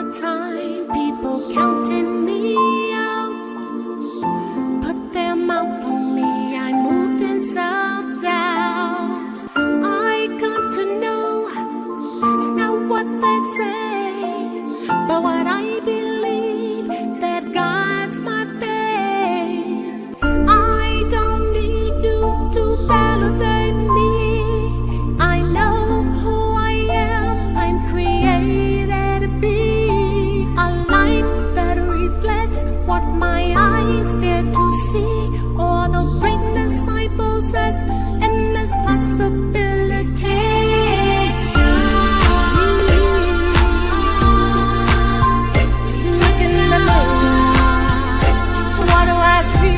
no time, people counting me out. Put their mouth on me, I moved in self-doubt. I got to know, it's not what they say, but what I believe, that God's my faith. I don't need you to validate me. I know who I am, I'm created to be a light that reflects what my eyes dare to see, all the greatness I possess, endless possibility. Look in the mirror, what do I see?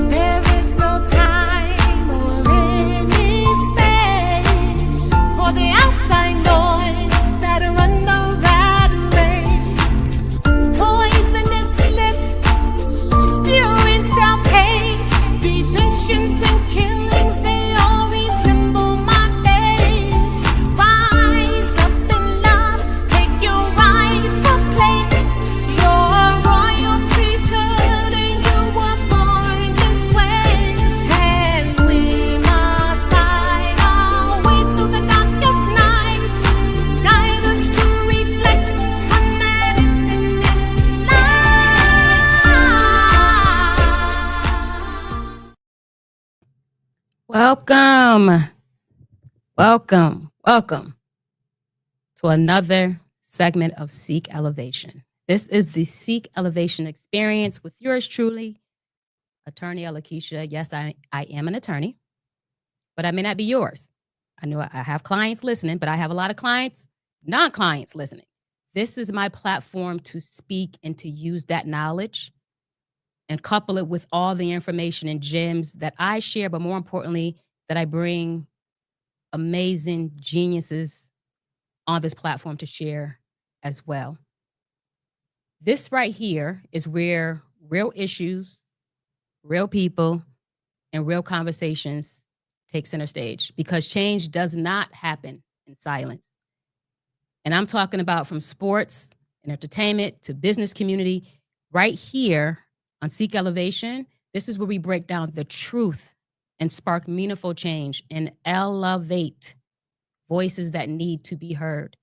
There is no time or any space for the outside noise that run the rat race. Poisonous lips spewing self-hate, detentions and killings, they all resemble my face. Rise up in love, take your rightful place. You're a royal priesthood and you were born this way. And we must fight our way through the darkest night. Guide us to reflect on that infinite light. Welcome to another segment of Seek Elevation. This is the Seek Elevation experience with yours truly, Attorney Lakeisha. Yes, I am an attorney, but I may not be yours. I know I have clients listening, but I have a lot of clients, non-clients listening. This is my platform to speak and to use that knowledge and couple it with all the information and gems that I share, but more importantly, that I bring amazing geniuses on this platform to share as well. This right here is where real issues, real people, and real conversations take center stage, because change does not happen in silence. And I'm talking about from sports and entertainment to business community. Right here on Seek Elevation, this is where we break down the truth and spark meaningful change and elevate voices that need to be heard.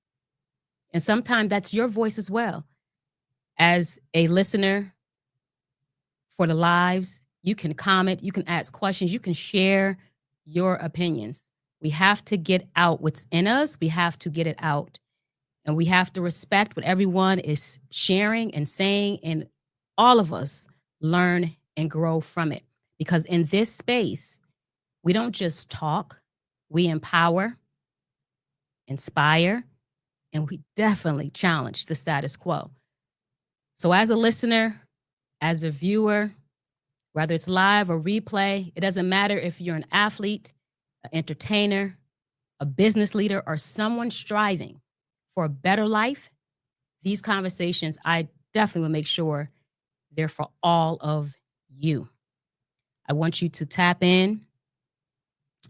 And sometimes that's your voice as well. As a listener for the lives, you can comment, you can ask questions, you can share your opinions. We have to get out what's in us. We have to get it out. And we have to respect what everyone is sharing and saying, and all of us learn and grow from it. Because in this space, we don't just talk, we empower, inspire, and we definitely challenge the status quo. So as a listener, as a viewer, whether it's live or replay, it doesn't matter if you're an athlete, an entertainer, a business leader, or someone striving for a better life. These conversations, I definitely will make sure they're for all of you. I want you to tap in,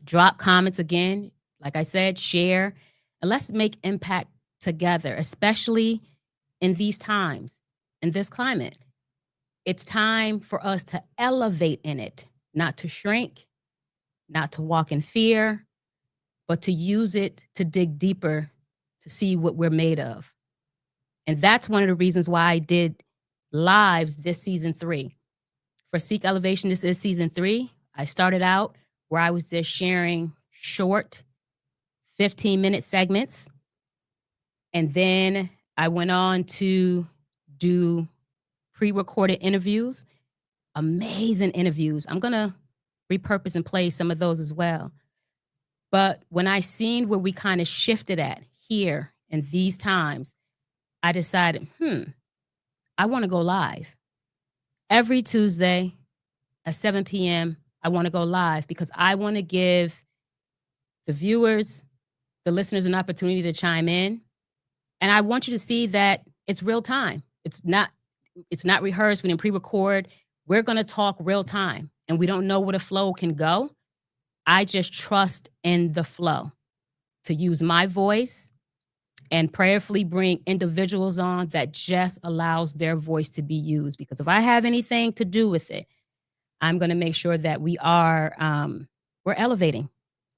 drop comments again. Like I said, share, and let's make impact together, especially in these times, in this climate. It's time for us to elevate in it, not to shrink, not to walk in fear, but to use it to dig deeper, to see what we're made of. And that's one of the reasons why I did lives this season 3. For Seek Elevation, this is season 3. I started out where I was just sharing short 15-minute segments. And then I went on to do pre-recorded interviews, amazing interviews. I'm going to repurpose and play some of those as well. But when I seen where we kind of shifted at here in these times, I decided, I want to go live. Every Tuesday at 7 p.m., I want to go live because I want to give the viewers, the listeners, an opportunity to chime in. And I want you to see that it's real time. It's not It's not rehearsed. We didn't pre-record. We're going to talk real time, and we don't know where the flow can go. I just trust in the flow to use my voice and prayerfully bring individuals on that just allows their voice to be used. Because if I have anything to do with it, I'm going to make sure that we are we're elevating.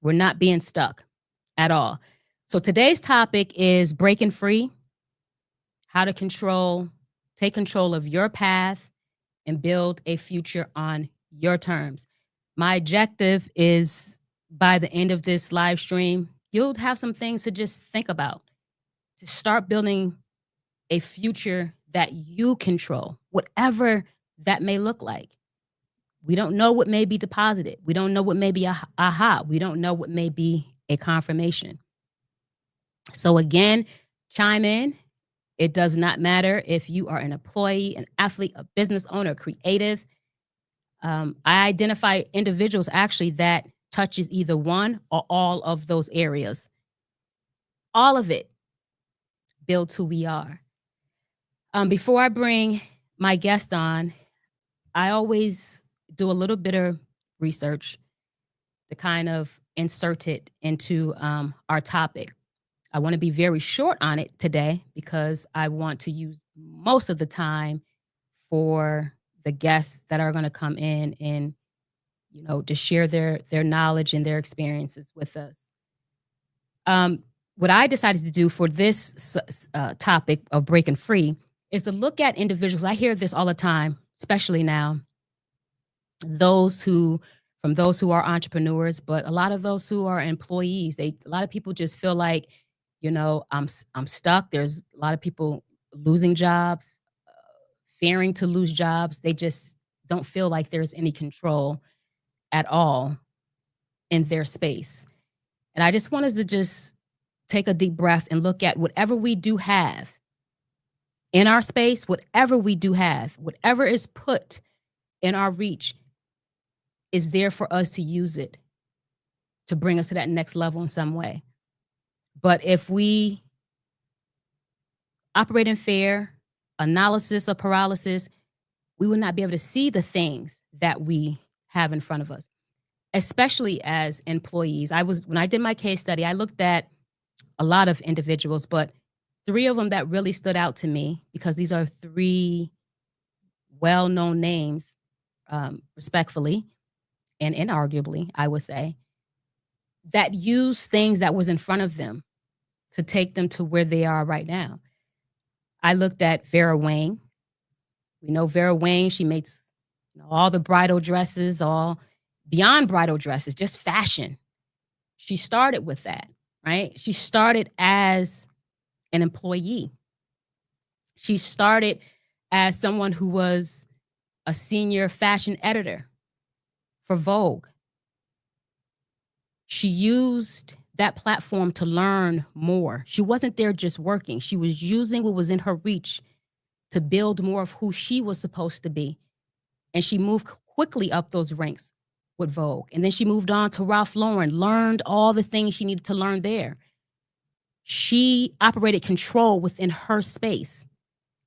We're not being stuck at all. So today's topic is breaking free, how to take control of your path and build a future on your terms. My objective is by the end of this live stream, you'll have some things to just think about to start building a future that you control, whatever that may look like. We don't know what may be deposited. We don't know what may be a aha. We don't know what may be a confirmation. So again, chime in. It does not matter if you are an employee, an athlete, a business owner, creative. I identify individuals actually that touches either one or all of those areas. All of it builds who we are. Before I bring my guest on, I always do a little bit of research to kind of insert it into our topic. I want to be very short on it today because I want to use most of the time for the guests that are going to come in and, to share their knowledge and their experiences with us. What I decided to do for this topic of breaking free is to look at individuals. I hear this all the time, especially now, those who are entrepreneurs, but a lot of those who are employees. A lot of people just feel like, I'm stuck. There's a lot of people losing jobs, fearing to lose jobs. They just don't feel like there's any control at all in their space. And I just wanted to just take a deep breath and look at whatever we do have in our space, whatever we do have, whatever is put in our reach is there for us to use it to bring us to that next level in some way. But if we operate in fear, analysis, or paralysis, we will not be able to see the things that we have in front of us, especially as employees. When I did my case study, I looked at a lot of individuals, but 3 of them that really stood out to me, because these are 3 well-known names, respectfully and inarguably, I would say, that used things that was in front of them to take them to where they are right now. I looked at Vera Wang. We know Vera Wang, she makes all the bridal dresses, all beyond bridal dresses, just fashion. She started with that, right? She started as an employee. She started as someone who was a senior fashion editor for Vogue. She used that platform to learn more. She wasn't there just working. She was using what was in her reach to build more of who she was supposed to be. And she moved quickly up those ranks with Vogue. And then she moved on to Ralph Lauren, learned all the things she needed to learn there. She operated control within her space.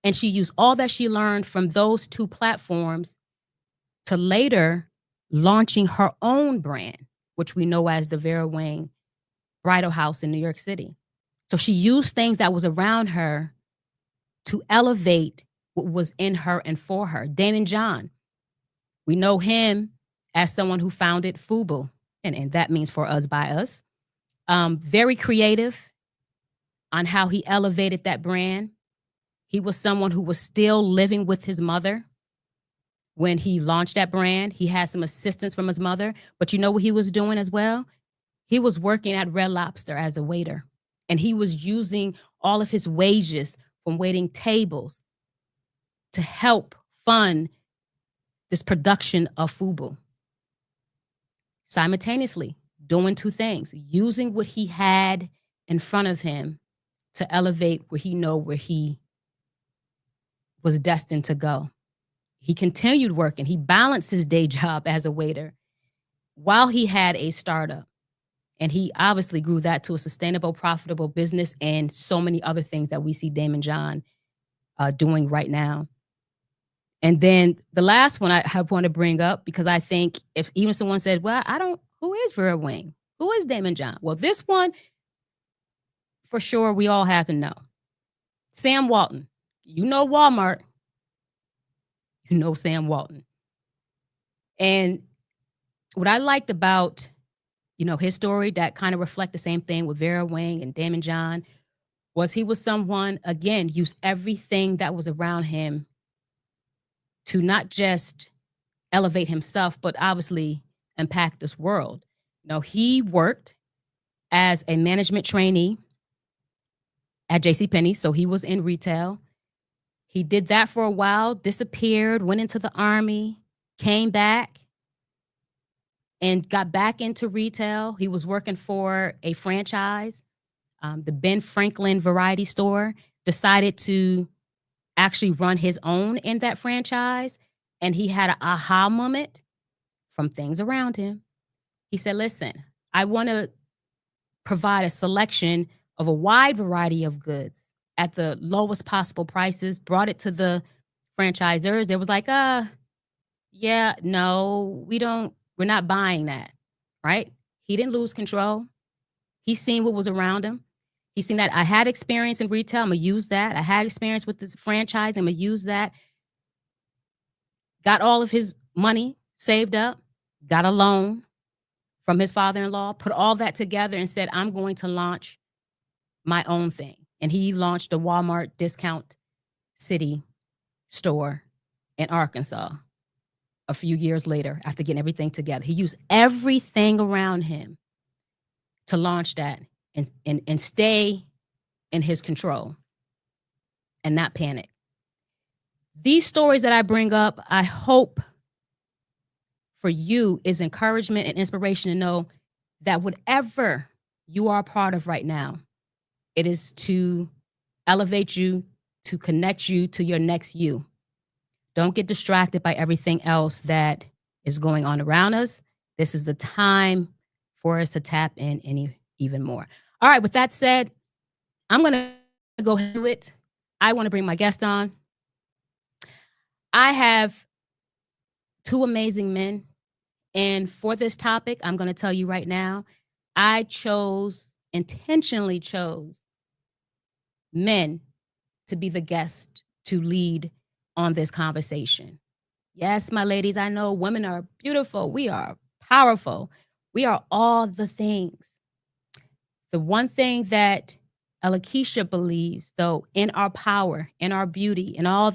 And she used all that she learned from those 2 platforms to later launching her own brand, which we know as the Vera Wang Bridal House in New York City. So she used things that was around her to elevate what was in her and for her. Damon John, we know him as someone who founded FUBU, and that means for us, by us. Very creative on how he elevated that brand. He was someone who was still living with his mother when he launched that brand. He had some assistance from his mother, but you know what he was doing as well? He was working at Red Lobster as a waiter, and he was using all of his wages from waiting tables to help fund this production of FUBU. Simultaneously doing 2 things, using what he had in front of him to elevate where he was destined to go. He continued working. He balanced his day job as a waiter while he had a startup. And he obviously grew that to a sustainable, profitable business and so many other things that we see Damon John doing right now. And then the last one I want to bring up, because I think if even someone said, well, who is Vera Wing? Who is Damon John? Well, this one, for sure, we all have to know. Sam Walton. You know Walmart. You know Sam Walton. And what I liked about, his story that kind of reflect the same thing with Vera Wing and Damon John was he was someone, again, used everything that was around him to not just elevate himself, but obviously impact this world. He worked as a management trainee at JCPenney, so he was in retail. He did that for a while, disappeared, went into the Army, came back, and got back into retail. He was working for a franchise, the Ben Franklin Variety Store, decided to actually run his own in that franchise. And he had an aha moment from things around him. He said, listen, I want to provide a selection of a wide variety of goods at the lowest possible prices, brought it to the franchisors. They was like, yeah, no, we're not buying that, right? He didn't lose control. He seen what was around him. He seen that I had experience in retail. I'm going to use that. I had experience with this franchise. I'm going to use that. Got all of his money saved up, got a loan from his father-in-law, put all that together and said, I'm going to launch my own thing. And he launched the Walmart Discount City store in Arkansas a few years later after getting everything together. He used everything around him to launch that and stay in his control and not panic. These stories that I bring up, I hope for you is encouragement and inspiration to know that whatever you are a part of right now, it is to elevate you, to connect you to your next you. Don't get distracted by everything else that is going on around us. This is the time for us to tap in even more. All right, with that said, I'm going to go ahead and do it. I want to bring my guest on. I have two amazing men. And for this topic, I'm going to tell you right now, I intentionally chose men to be the guest to lead on this conversation. Yes, my ladies, I know women are beautiful. We are powerful. We are all the things. The one thing that ELLAvation believes, though, in our power, in our beauty, and all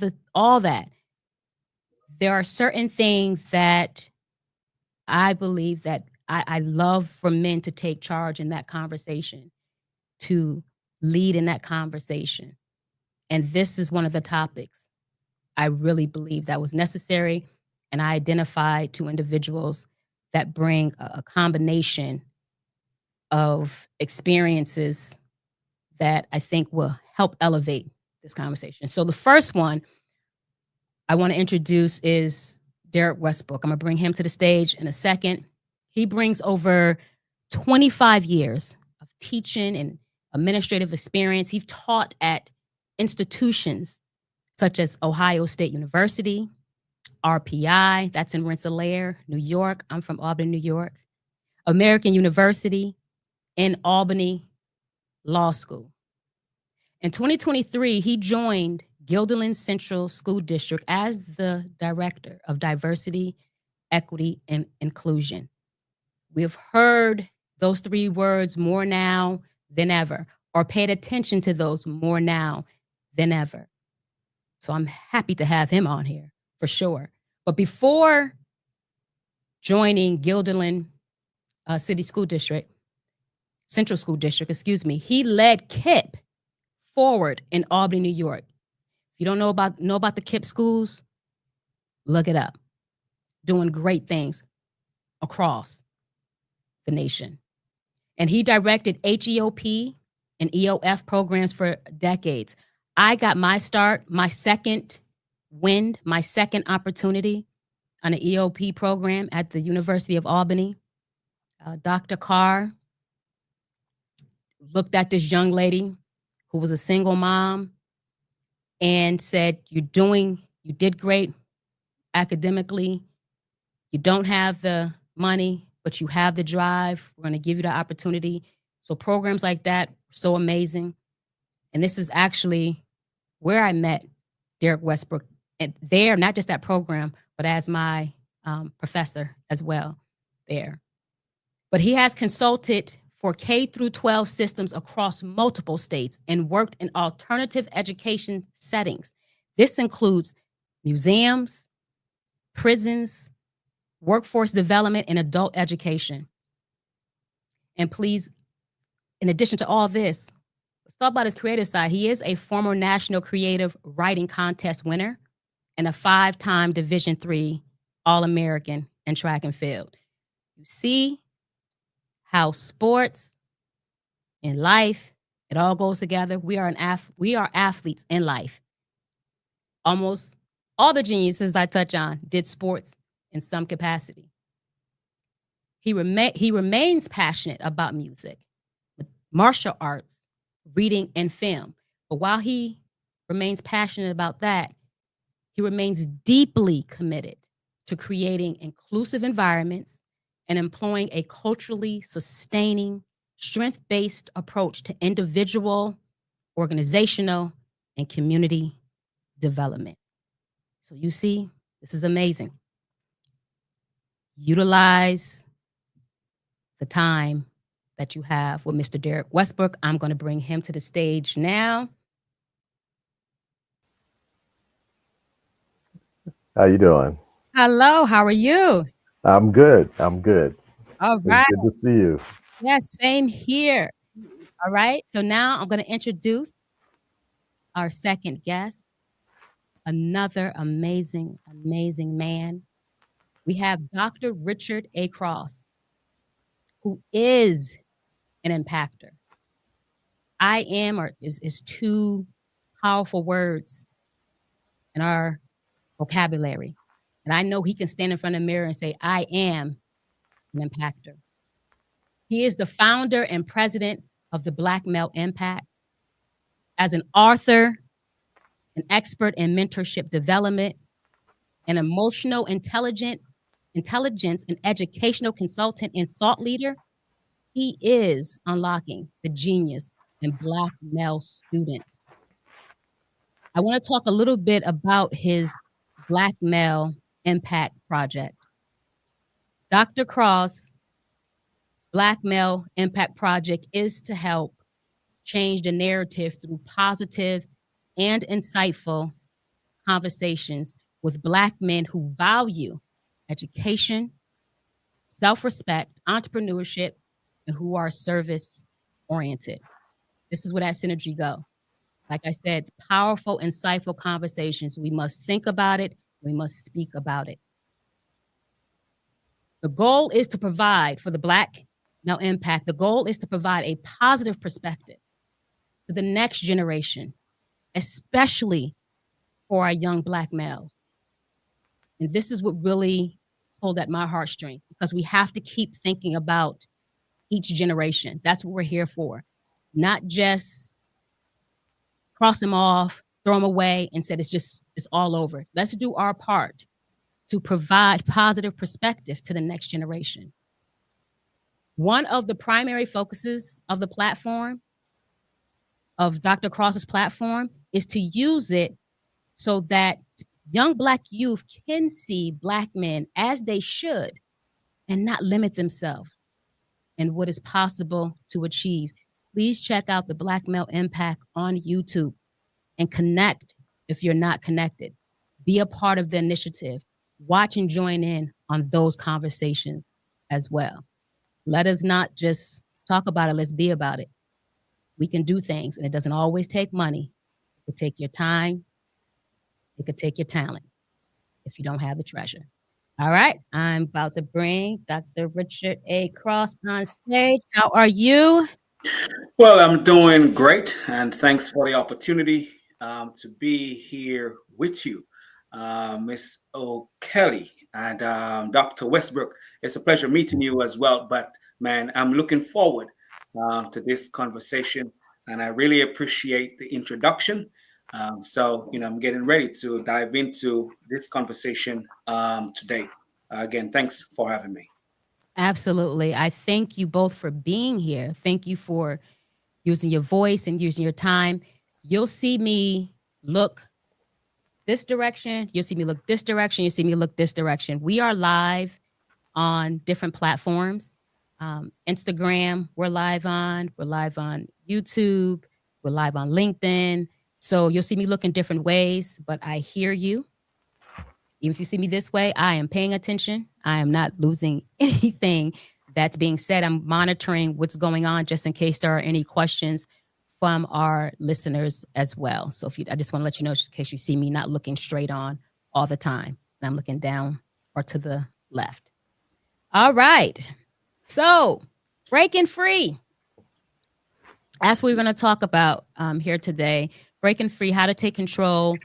that, there are certain things that I believe that I love for men to take charge in that conversation, to lead in that conversation. And this is one of the topics I really believe that was necessary. And I identified two individuals that bring a combination of experiences that I think will help elevate this conversation. So the first one I want to introduce is Derek Westbrook. I'm going to bring him to the stage in a second. He brings over 25 years of teaching and administrative experience. He's taught at institutions such as Ohio State University, RPI, that's in Rensselaer, New York. I'm from Albany, New York. American University, in Albany Law School. In 2023, he joined Guilderland Central School District as the Director of Diversity, Equity, and Inclusion. We have heard those three words more now than ever, or paid attention to those more now than ever. So I'm happy to have him on here for sure. But before joining Guilderland Central School District, he led KIPP forward in Albany, New York. If you don't know about the KIPP schools, look it up. Doing great things across the nation. And he directed HEOP and EOF programs for decades. I got my start, my second wind, my second opportunity on an EOP program at the University of Albany. Dr. Carr looked at this young lady who was a single mom and said, you did great. academically, you don't have the money, but you have the drive, we're going to give you the opportunity. So programs like that are so amazing. And this is actually where I met Derek Westbrook. And there, not just that program, but as my professor as well there. But he has consulted for K through 12 systems across multiple states and worked in alternative education settings. This includes museums, prisons, workforce development, and adult education. And please, in addition to all this, let's talk about his creative side. He is a former National Creative Writing Contest winner and a 5-time Division III All-American in track and field. You see how sports and life, it all goes together. We are athletes in life. Almost all the geniuses I touch on did sports in some capacity. He remains passionate about music, martial arts, reading, and film. But while he remains passionate about that, he remains deeply committed to creating inclusive environments and employing a culturally sustaining, strength-based approach to individual, organizational, and community development. So you see, this is amazing. Utilize the time that you have with Mr. Derek Westbrook. I'm going to bring him to the stage now. How you doing? Hello, how are you? I'm good. I'm good. All It's right. good to see you. Yes, same here. All right. So now I'm going to introduce our second guest, another amazing, amazing man. We have Dr. Richard A. Cross, who is an impactor. I am is two powerful words in our vocabulary. And I know he can stand in front of the mirror and say, I am an impactor. He is the founder and president of the Black Male Impact. As an author, an expert in mentorship development, an emotional intelligence and educational consultant and thought leader, he is unlocking the genius in Black male students. I want to talk a little bit about his Black Male Impact Project. Dr. Cross' Black Male Impact Project is to help change the narrative through positive and insightful conversations with Black men who value education, self-respect, entrepreneurship, and who are service-oriented. This is where that synergy go. Like I said, powerful, insightful conversations. We must think about it. We must speak about it. The goal is to provide for the Black Male Impact. The goal is to provide a positive perspective to the next generation, especially for our young Black males. And this is what really pulled at my heartstrings, because we have to keep thinking about each generation. That's what we're here for. Not just cross them off, throw them away, and said it's all over. Let's do our part to provide positive perspective to the next generation. One of the primary focuses of the platform, of Dr. Cross's platform, is to use it so that young Black youth can see Black men as they should and not limit themselves and what is possible to achieve. Please check out the Black Male Impact on YouTube and connect if you're not connected. Be a part of the initiative. Watch and join in on those conversations as well. Let us not just talk about it, let's be about it. We can do things, and it doesn't always take money. It could take your time. It could take your talent if you don't have the treasure. All right, I'm about to bring Dr. Richard A. Cross on stage. How are you? Well, I'm doing great, and thanks for the opportunity to be here with you, Miss O'Kelly and Dr. Westbrook. It's a pleasure meeting you as well. But man, I'm looking forward to this conversation, and I really appreciate the introduction. So, I'm getting ready to dive into this conversation today. Again, thanks for having me. Absolutely. I thank you both for being here. Thank you for using your voice and using your time. You'll see me look this direction. You'll see me look this direction. You'll see me look this direction. We are live on different platforms. Instagram, we're live on. We're live on YouTube. We're live on LinkedIn. So you'll see me look in different ways, but I hear you. Even if you see me this way, I am paying attention. I am not losing anything that's being said. I'm monitoring what's going on just in case there are any questions from our listeners as well. So I just want to let you know, just in case you see me not looking straight on all the time, I'm looking down or to the left. All right. So breaking free. That's what we're going to talk about here today. Breaking free, how to take control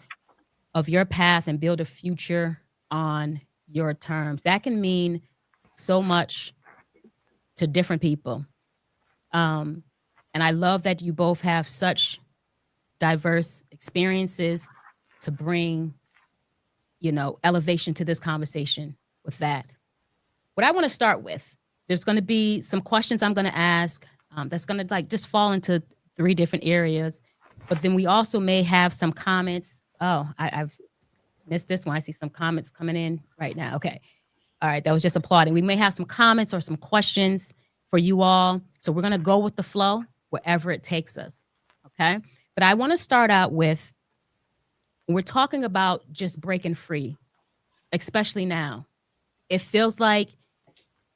of your path and build a future on your terms. That can mean so much to different people. And I love that you both have such diverse experiences to bring, elevation to this conversation with that. What I want to start with, there's going to be some questions I'm going to ask that's going to just fall into 3 different areas. But then we also may have some comments. Oh, I've missed this one. I see some comments coming in right now. Okay. All right. That was just applauding. We may have some comments or some questions for you all. So we're going to go with the flow wherever it takes us. Okay. But I want to start out with, when we're talking about just breaking free, especially now, it feels like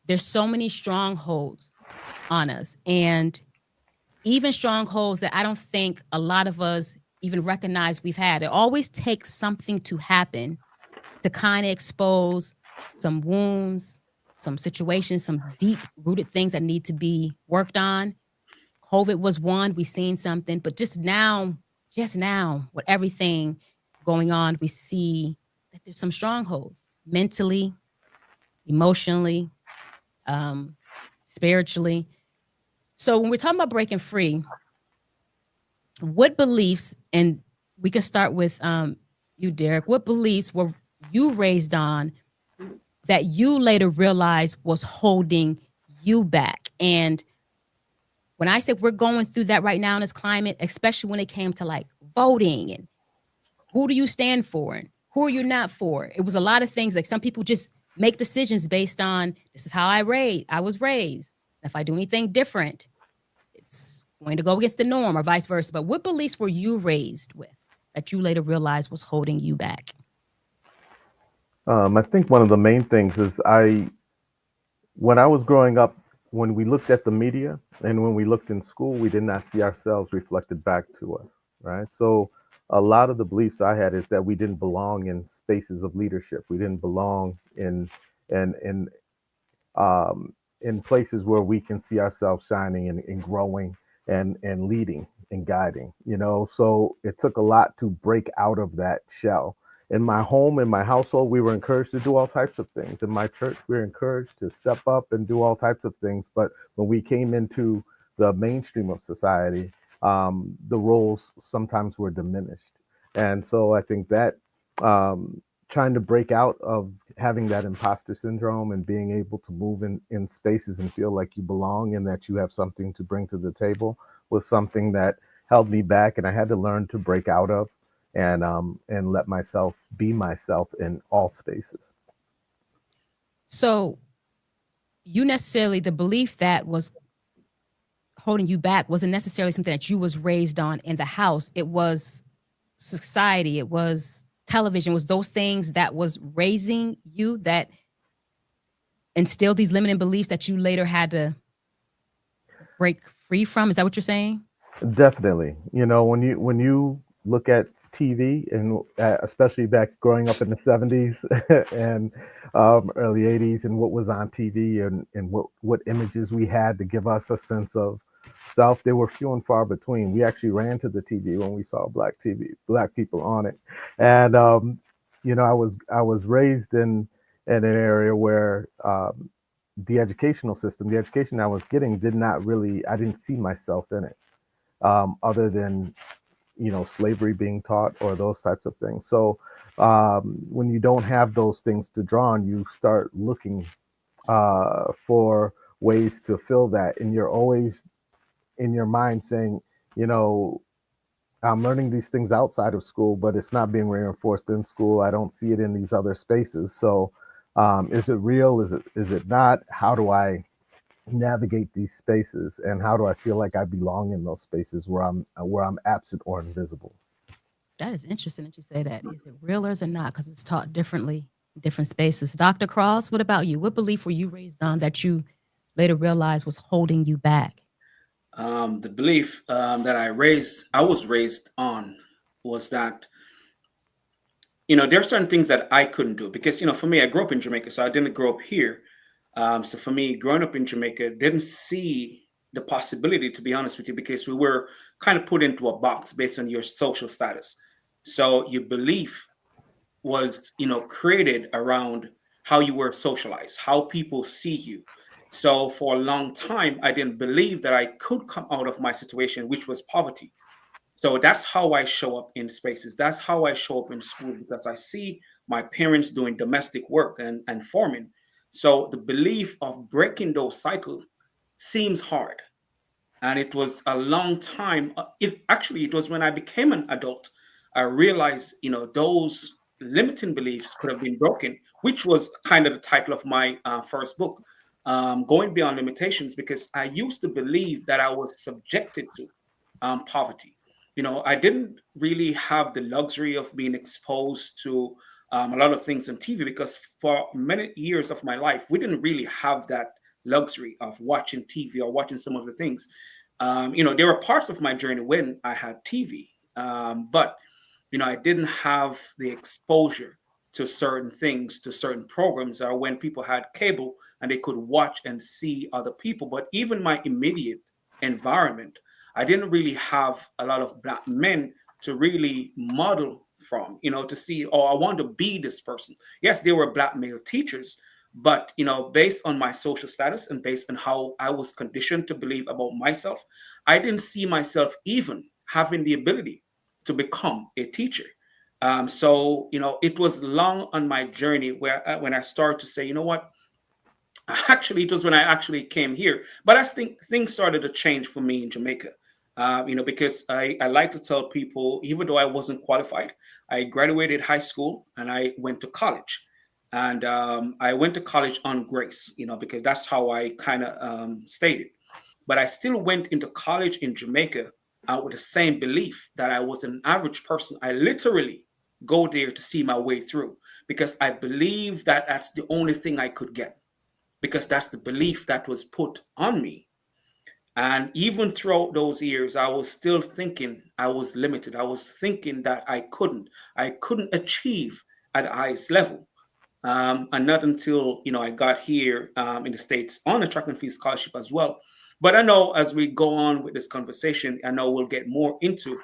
there's so many strongholds on us, and even strongholds that I don't think a lot of us even recognize we've had. It always takes something to happen to kind of expose some wounds, some situations, some deep rooted things that need to be worked on. COVID was one, we seen something, but just now, with everything going on, we see that there's some strongholds mentally, emotionally, spiritually. So when we're talking about breaking free, what beliefs, and we can start with you, Derek, what beliefs were you raised on that you later realized was holding you back? And when I said we're going through that right now in this climate, especially when it came to like voting and who do you stand for and who are you not for? It was a lot of things. Like some people just make decisions based on, this is how I was raised. If I do anything different, it's going to go against the norm or vice versa. But what beliefs were you raised with that you later realized was holding you back? I think one of the main things is when I was growing up, when we looked at the media and when we looked in school, we did not see ourselves reflected back to us, right? So a lot of the beliefs I had is that we didn't belong in spaces of leadership. We didn't belong in in places where we can see ourselves shining and growing and leading and guiding, So it took a lot to break out of that shell. In my home, in my household, we were encouraged to do all types of things. In my church, we were encouraged to step up and do all types of things. But when we came into the mainstream of society, the roles sometimes were diminished. And so I think that trying to break out of having that imposter syndrome and being able to move in spaces and feel like you belong and that you have something to bring to the table was something that held me back, and I had to learn to break out of and let myself be myself in all spaces. So the belief that was holding you back wasn't necessarily something that you was raised on in the house. It was society, it was television, was those things that was raising you that instilled these limiting beliefs that you later had to break free from. Is that what you're saying? Definitely. When you look at TV and especially back growing up in the 70s and early 80s and what was on TV and what images we had to give us a sense of self, they were few and far between. We actually ran to the TV when we saw black people on it. And I was raised in an area where the education I was getting I didn't see myself in it, other than slavery being taught or those types of things. So when you don't have those things to draw on, you start looking for ways to fill that, and you're always in your mind saying, you know, I'm learning these things outside of school, but it's not being reinforced in school. I don't see it in these other spaces. So, is it real? Is it not? How do I navigate these spaces, and how do I feel like I belong in those spaces where I'm absent or invisible? That is interesting that you say that. Is it real or is it not? Because it's taught differently in different spaces. Dr. Cross, what about you? What belief were you raised on that you later realized was holding you back? The belief that I was raised on was that, there are certain things that I couldn't do because, for me, I grew up in Jamaica, so I didn't grow up here. So for me, growing up in Jamaica, didn't see the possibility, to be honest with you, because we were kind of put into a box based on your social status. So your belief was, created around how you were socialized, how people see you. So for a long time, I didn't believe that I could come out of my situation, which was poverty. So that's how I show up in spaces. That's how I show up in school because I see my parents doing domestic work and farming. So the belief of breaking those cycles seems hard. And it was a long time. It was when I became an adult, I realized, those limiting beliefs could have been broken, which was kind of the title of my first book, Going Beyond Limitations, because I used to believe that I was subjected to poverty. I didn't really have the luxury of being exposed to a lot of things on TV because for many years of my life, we didn't really have that luxury of watching TV or watching some of the things. There were parts of my journey when I had TV, but I didn't have the exposure to certain things, to certain programs, or when people had cable and they could watch and see other people. But even my immediate environment, I didn't really have a lot of black men to really model from, to see, oh, I want to be this person. Yes, there were black male teachers, but based on my social status and based on how I was conditioned to believe about myself, I didn't see myself even having the ability to become a teacher. So it was long on my journey where when I started to say, you know what, actually it was when I actually came here, but I think things started to change for me in Jamaica. Because I like to tell people, even though I wasn't qualified, I graduated high school and I went to college. And I went to college on grace, because that's how I kind of stated. But I still went into college in Jamaica with the same belief that I was an average person. I literally go there to see my way through because I believe that that's the only thing I could get, because that's the belief that was put on me. And even throughout those years, I was still thinking I was limited. I was thinking that I couldn't achieve at the highest level. And not until I got here in the States on a track and field scholarship as well. But I know as we go on with this conversation, I know we'll get more into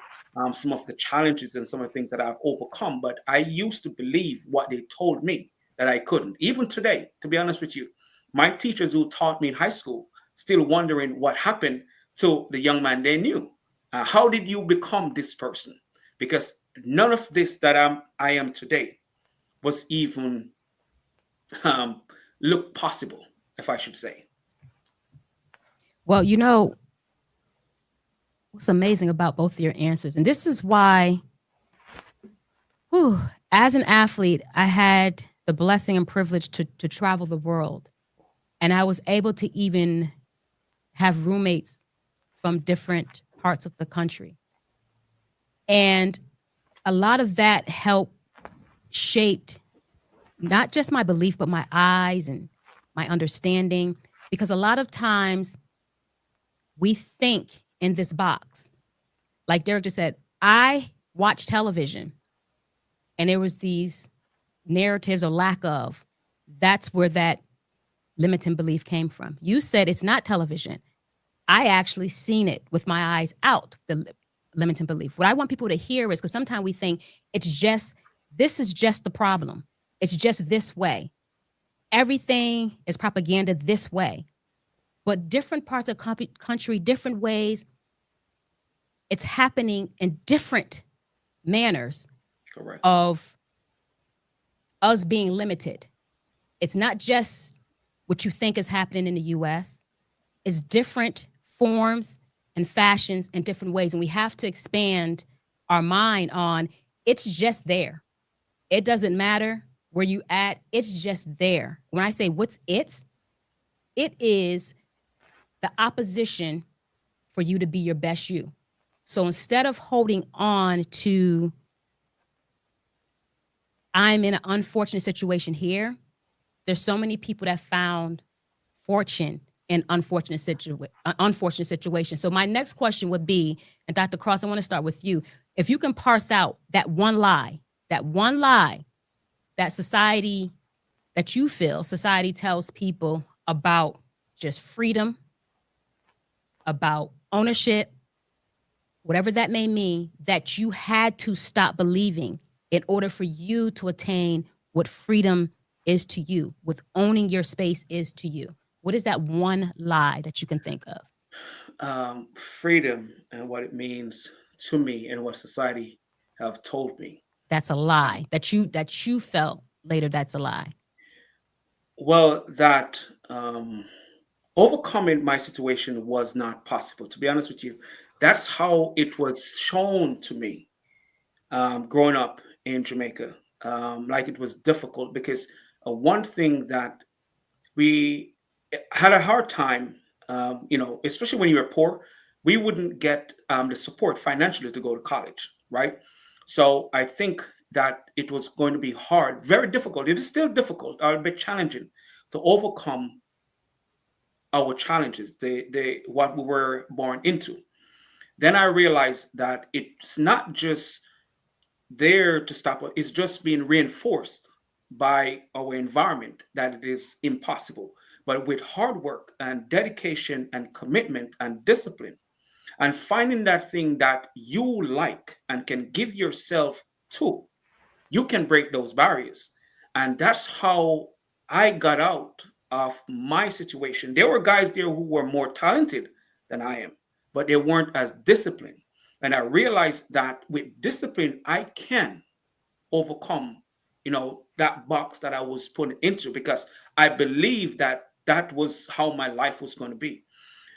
some of the challenges and some of the things that I've overcome. But I used to believe what they told me that I couldn't. Even today, to be honest with you, my teachers who taught me in high school still wondering what happened to the young man they knew. How did you become this person? Because none of this that I am today was even um, look possible, if I should say. Well, what's amazing about both of your answers, and this is why, whew, as an athlete, I had the blessing and privilege to travel the world. And I was able to even have roommates from different parts of the country. And a lot of that helped shaped not just my belief, but my eyes and my understanding. Because a lot of times we think in this box. Like Derek just said, I watch television and there was these narratives or lack of. That's where that limiting belief came from. You said it's not television. I actually seen it with my eyes out, the limiting belief. What I want people to hear is, because sometimes we think this is just the problem. It's just this way. Everything is propaganda this way. But different parts of country, different ways it's happening in different manners Correct. of us being limited. It's not just what you think is happening in the US, it's different forms and fashions in different ways. And we have to expand our mind on it's just there. It doesn't matter where you at, it's just there. When I say what's it is the opposition for you to be your best you. So instead of holding on to, I'm in an unfortunate situation here, there's so many people that found fortune in unfortunate situations. So my next question would be, and Dr. Cross, I want to start with you. If you can parse out that one lie that society, that you feel society tells people about just freedom, about ownership, whatever that may mean, that you had to stop believing in order for you to attain what freedom is to you, what owning your space is to you. What is that one lie that you can think of? Freedom and what it means to me and what society have told me. That's a lie that you felt later. That's a lie. Well, that overcoming my situation was not possible. To be honest with you, that's how it was shown to me growing up in Jamaica. Like it was difficult because one thing that we had a hard time, especially when you were poor, we wouldn't get the support financially to go to college, right? So I think that it was going to be hard, very difficult. It is still difficult, a bit challenging to overcome our challenges, the what we were born into. Then I realized that it's not just there to stop us, it's just being reinforced by our environment that it is impossible. But with hard work and dedication and commitment and discipline, and finding that thing that you like and can give yourself to, you can break those barriers. And that's how I got out of my situation. There were guys there who were more talented than I am, but they weren't as disciplined. And I realized that with discipline, I can overcome, that box that I was put into because I believe that that was how my life was going to be.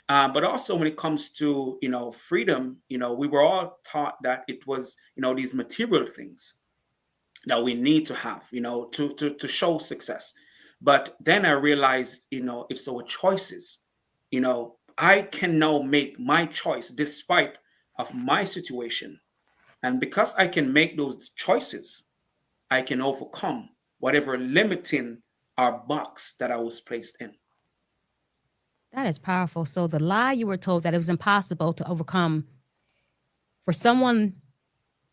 But also when it comes to, freedom, we were all taught that it was, these material things that we need to have, to show success. But then I realized, it's our choices. I can now make my choice despite of my situation. And because I can make those choices, I can overcome whatever limiting our box that I was placed in. That is powerful. So the lie you were told that it was impossible to overcome for someone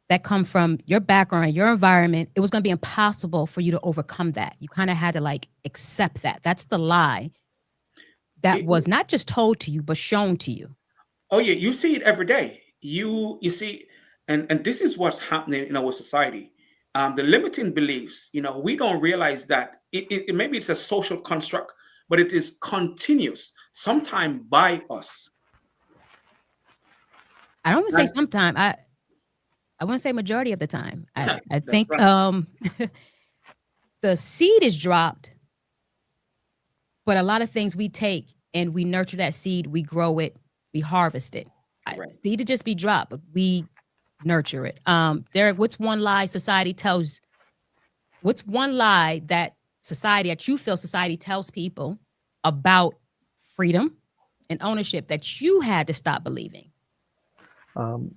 that come from your background, your environment, it was going to be impossible for you to overcome that. You kind of had to like accept that. That's the lie that It- was not just told to you, but shown to you. oh yeah, you see it every day. You see, and this is what's happening in our society. The limiting beliefs, we don't realize that maybe it's a social construct, but it is continuous, sometime by us. I don't want to say And sometime. I want to say majority of the time. I that's think right. the seed is dropped, but a lot of things we take and we nurture that seed, we grow it, we harvest it. Correct. Seed to just be dropped, but we nurture it. Derek, what's one lie society tells? What's one lie that you feel society tells people about freedom and ownership that you had to stop believing?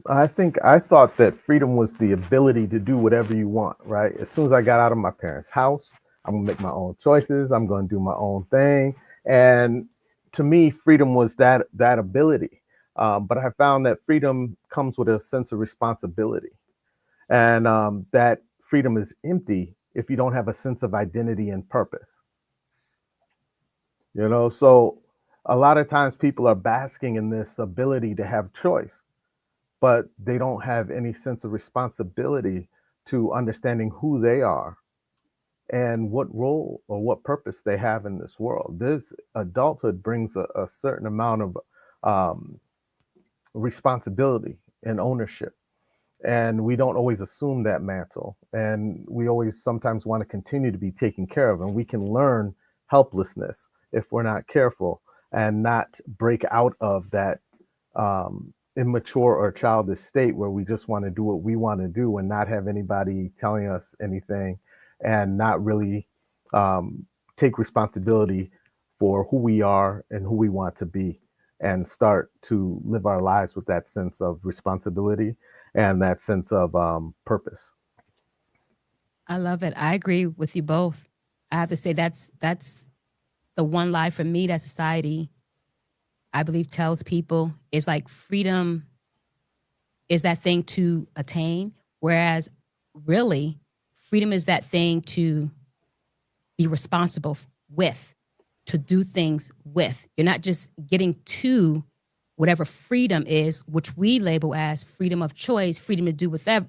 I think I thought that freedom was the ability to do whatever you want, right? As soon as I got out of my parents' house, I'm gonna make my own choices. I'm gonna do my own thing. And to me, freedom was that ability. But I found that freedom comes with a sense of responsibility, and that freedom is empty if you don't have a sense of identity and purpose. So a lot of times people are basking in this ability to have choice, but they don't have any sense of responsibility to understanding who they are and what role or what purpose they have in this world. This adulthood brings a certain amount of responsibility and ownership. And we don't always assume that mantle. And we always sometimes want to continue to be taken care of. And we can learn helplessness if we're not careful and not break out of that immature or childish state where we just want to do what we want to do and not have anybody telling us anything and not really take responsibility for who we are and who we want to be and start to live our lives with that sense of responsibility and that sense of purpose. I love it. I agree with you both. I have to say that's the one lie for me that society, I believe, tells people is like freedom is that thing to attain, whereas really freedom is that thing to be responsible with, to do things with. You're not just getting to whatever freedom is, which we label as freedom of choice, freedom to do whatever,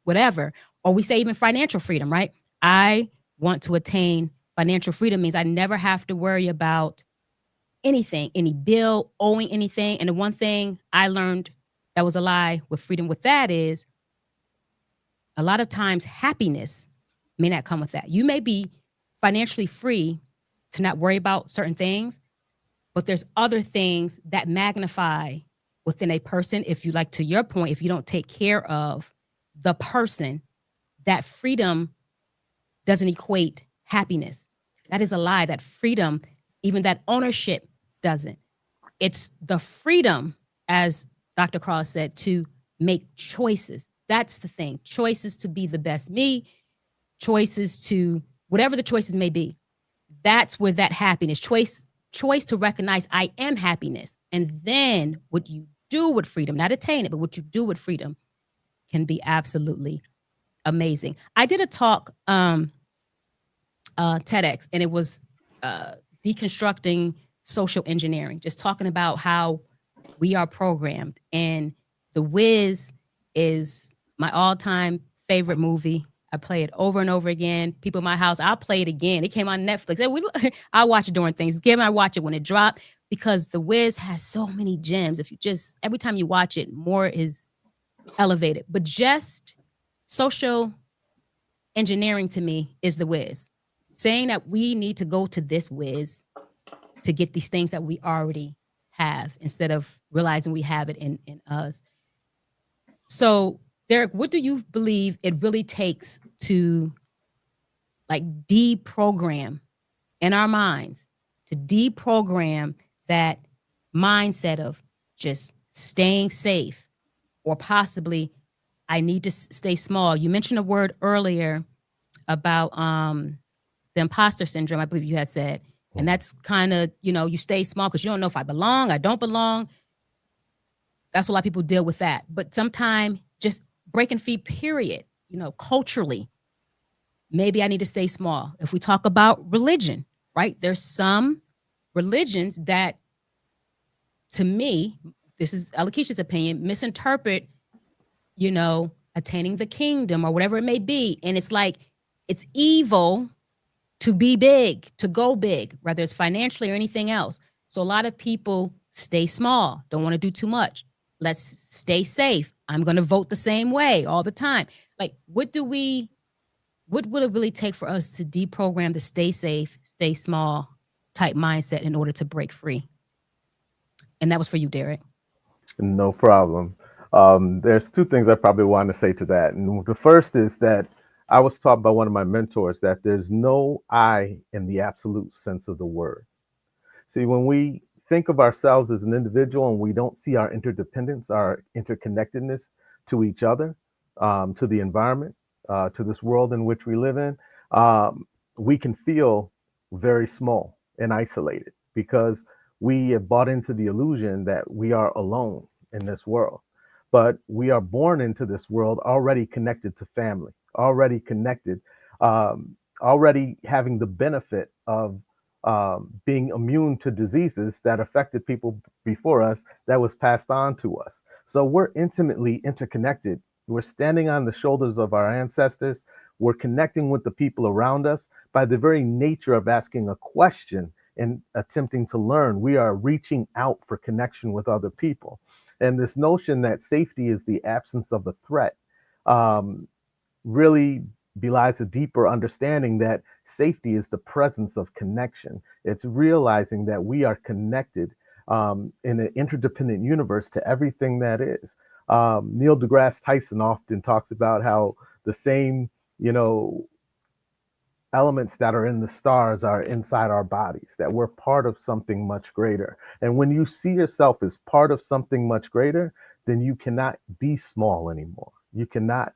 whatever, or we say even financial freedom, right? I want to attain financial freedom means I never have to worry about anything, any bill, owing anything. And the one thing I learned that was a lie with freedom with that is a lot of times happiness may not come with that. You may be financially free to not worry about certain things, but there's other things that magnify within a person. If you like, to your point, if you don't take care of the person, that freedom doesn't equate happiness. That is a lie. That freedom, even that ownership doesn't. It's the freedom, as Dr. Cross said, to make choices. That's the thing. Choices to be the best me, choices to whatever the choices may be. That's where that happiness, choice to recognize I am happiness. And then what you do with freedom, not attain it, but what you do with freedom can be absolutely amazing. I did a talk, TEDx, and it was deconstructing social engineering, just talking about how we are programmed. And The Wiz is my all-time favorite movie. I play it over and over again. People in my house, I'll play it again. It came on Netflix. I watch it during Thanksgiving. I watch it when it dropped because The Wiz has so many gems. If you just, every time you watch it, more is elevated. But just social engineering to me is The Wiz. Saying that we need to go to this Wiz to get these things that we already have instead of realizing we have it in us. So, Derek, what do you believe it really takes to like deprogram in our minds, to deprogram that mindset of just staying safe or possibly I need to stay small? You mentioned a word earlier about the imposter syndrome, I believe you had said. And that's kind of, you stay small because you don't know if I belong, I don't belong. That's a lot of people deal with that. But sometimes just breaking free, period, culturally, maybe I need to stay small. If we talk about religion, right? There's some religions that, to me, this is Alakisha's opinion, misinterpret, attaining the kingdom or whatever it may be. And it's like, it's evil to be big, to go big, whether it's financially or anything else. So a lot of people stay small, don't want to do too much. Let's stay safe. I'm going to vote the same way all the time. Like, what would it really take for us to deprogram the stay safe, stay small type mindset in order to break free? And that was for you, Derek. No problem. There's two things I probably want to say to that. And the first is that I was taught by one of my mentors that there's no I in the absolute sense of the word. See, when we think of ourselves as an individual and we don't see our interdependence, our interconnectedness to each other, to the environment, to this world in which we live in, we can feel very small and isolated because we have bought into the illusion that we are alone in this world. But we are born into this world already connected to family, already connected, already having the benefit of being immune to diseases that affected people before us that was passed on to us. So we're intimately interconnected. We're standing on the shoulders of our ancestors. We're connecting with the people around us by the very nature of asking a question and attempting to learn. We are reaching out for connection with other people. And this notion that safety is the absence of a threat um, really belies a deeper understanding that safety is the presence of connection. It's realizing that we are connected in an interdependent universe to everything that is. Neil deGrasse Tyson often talks about how the same, you know, elements that are in the stars are inside our bodies, that we're part of something much greater. And when you see yourself as part of something much greater, then you cannot be small anymore. You cannot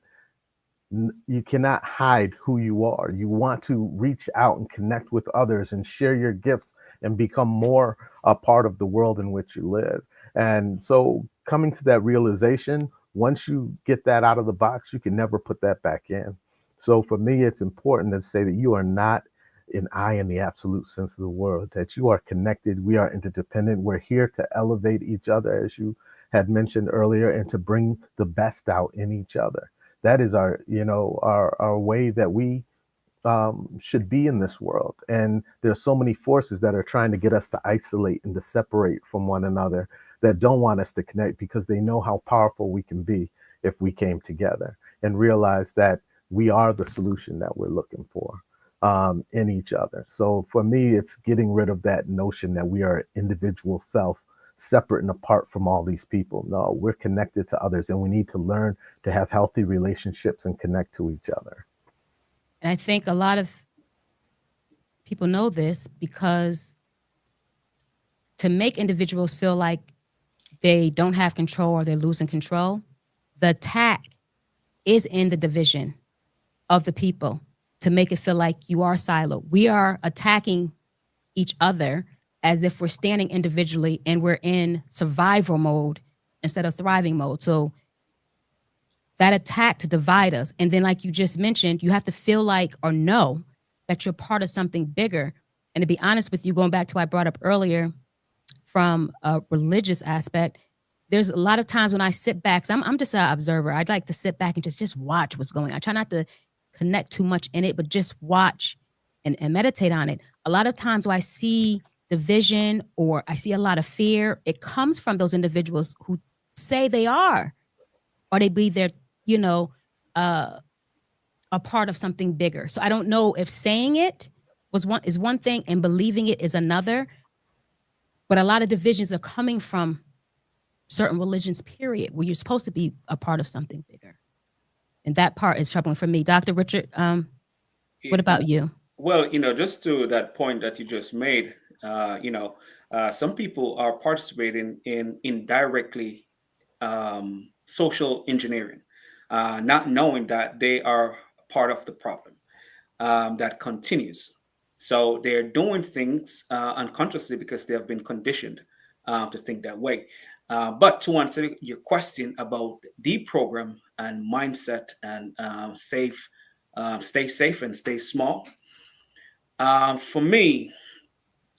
hide who you are. You want to reach out and connect with others and share your gifts and become more a part of the world in which you live. And so coming to that realization, once you get that out of the box, you can never put that back in. So for me, it's important to say that you are not an I in the absolute sense of the word, that you are connected. We are interdependent. We're here to elevate each other, as you had mentioned earlier, and to bring the best out in each other. That is our, our way that we should be in this world. And there's so many forces that are trying to get us to isolate and to separate from one another, that don't want us to connect, because they know how powerful we can be if we came together and realize that we are the solution that we're looking for in each other. So for me, it's getting rid of that notion that we are individual self, separate and apart from all these people. No, we're connected to others, and we need to learn to have healthy relationships and connect to each other. And I think a lot of people know this because to make individuals feel like they don't have control or they're losing control, the attack is in the division of the people to make it feel like you are siloed. We are attacking each other as if we're standing individually and we're in survival mode instead of thriving mode. So that attack to divide us. And then, like you just mentioned, you have to feel like or know that you're part of something bigger. And to be honest with you, going back to what I brought up earlier from a religious aspect, there's a lot of times when I sit back, 'cause I'm just an observer. I'd like to sit back and just watch what's going on. I try not to connect too much in it, but just watch and meditate on it. A lot of times when I see division or I see a lot of fear, it comes from those individuals who say they are, or they be there, you know, uh, a part of something bigger. So I don't know if saying it is one thing and believing it is another, but a lot of divisions are coming from certain religions, period, where you're supposed to be a part of something bigger. And that part is troubling for me. Dr. Richard, what about you? Well, just to that point that you just made, some people are participating in indirectly social engineering, not knowing that they are part of the problem that continues. So they're doing things unconsciously because they have been conditioned to think that way. But to answer your question about deprogram and mindset and stay safe and stay small, for me,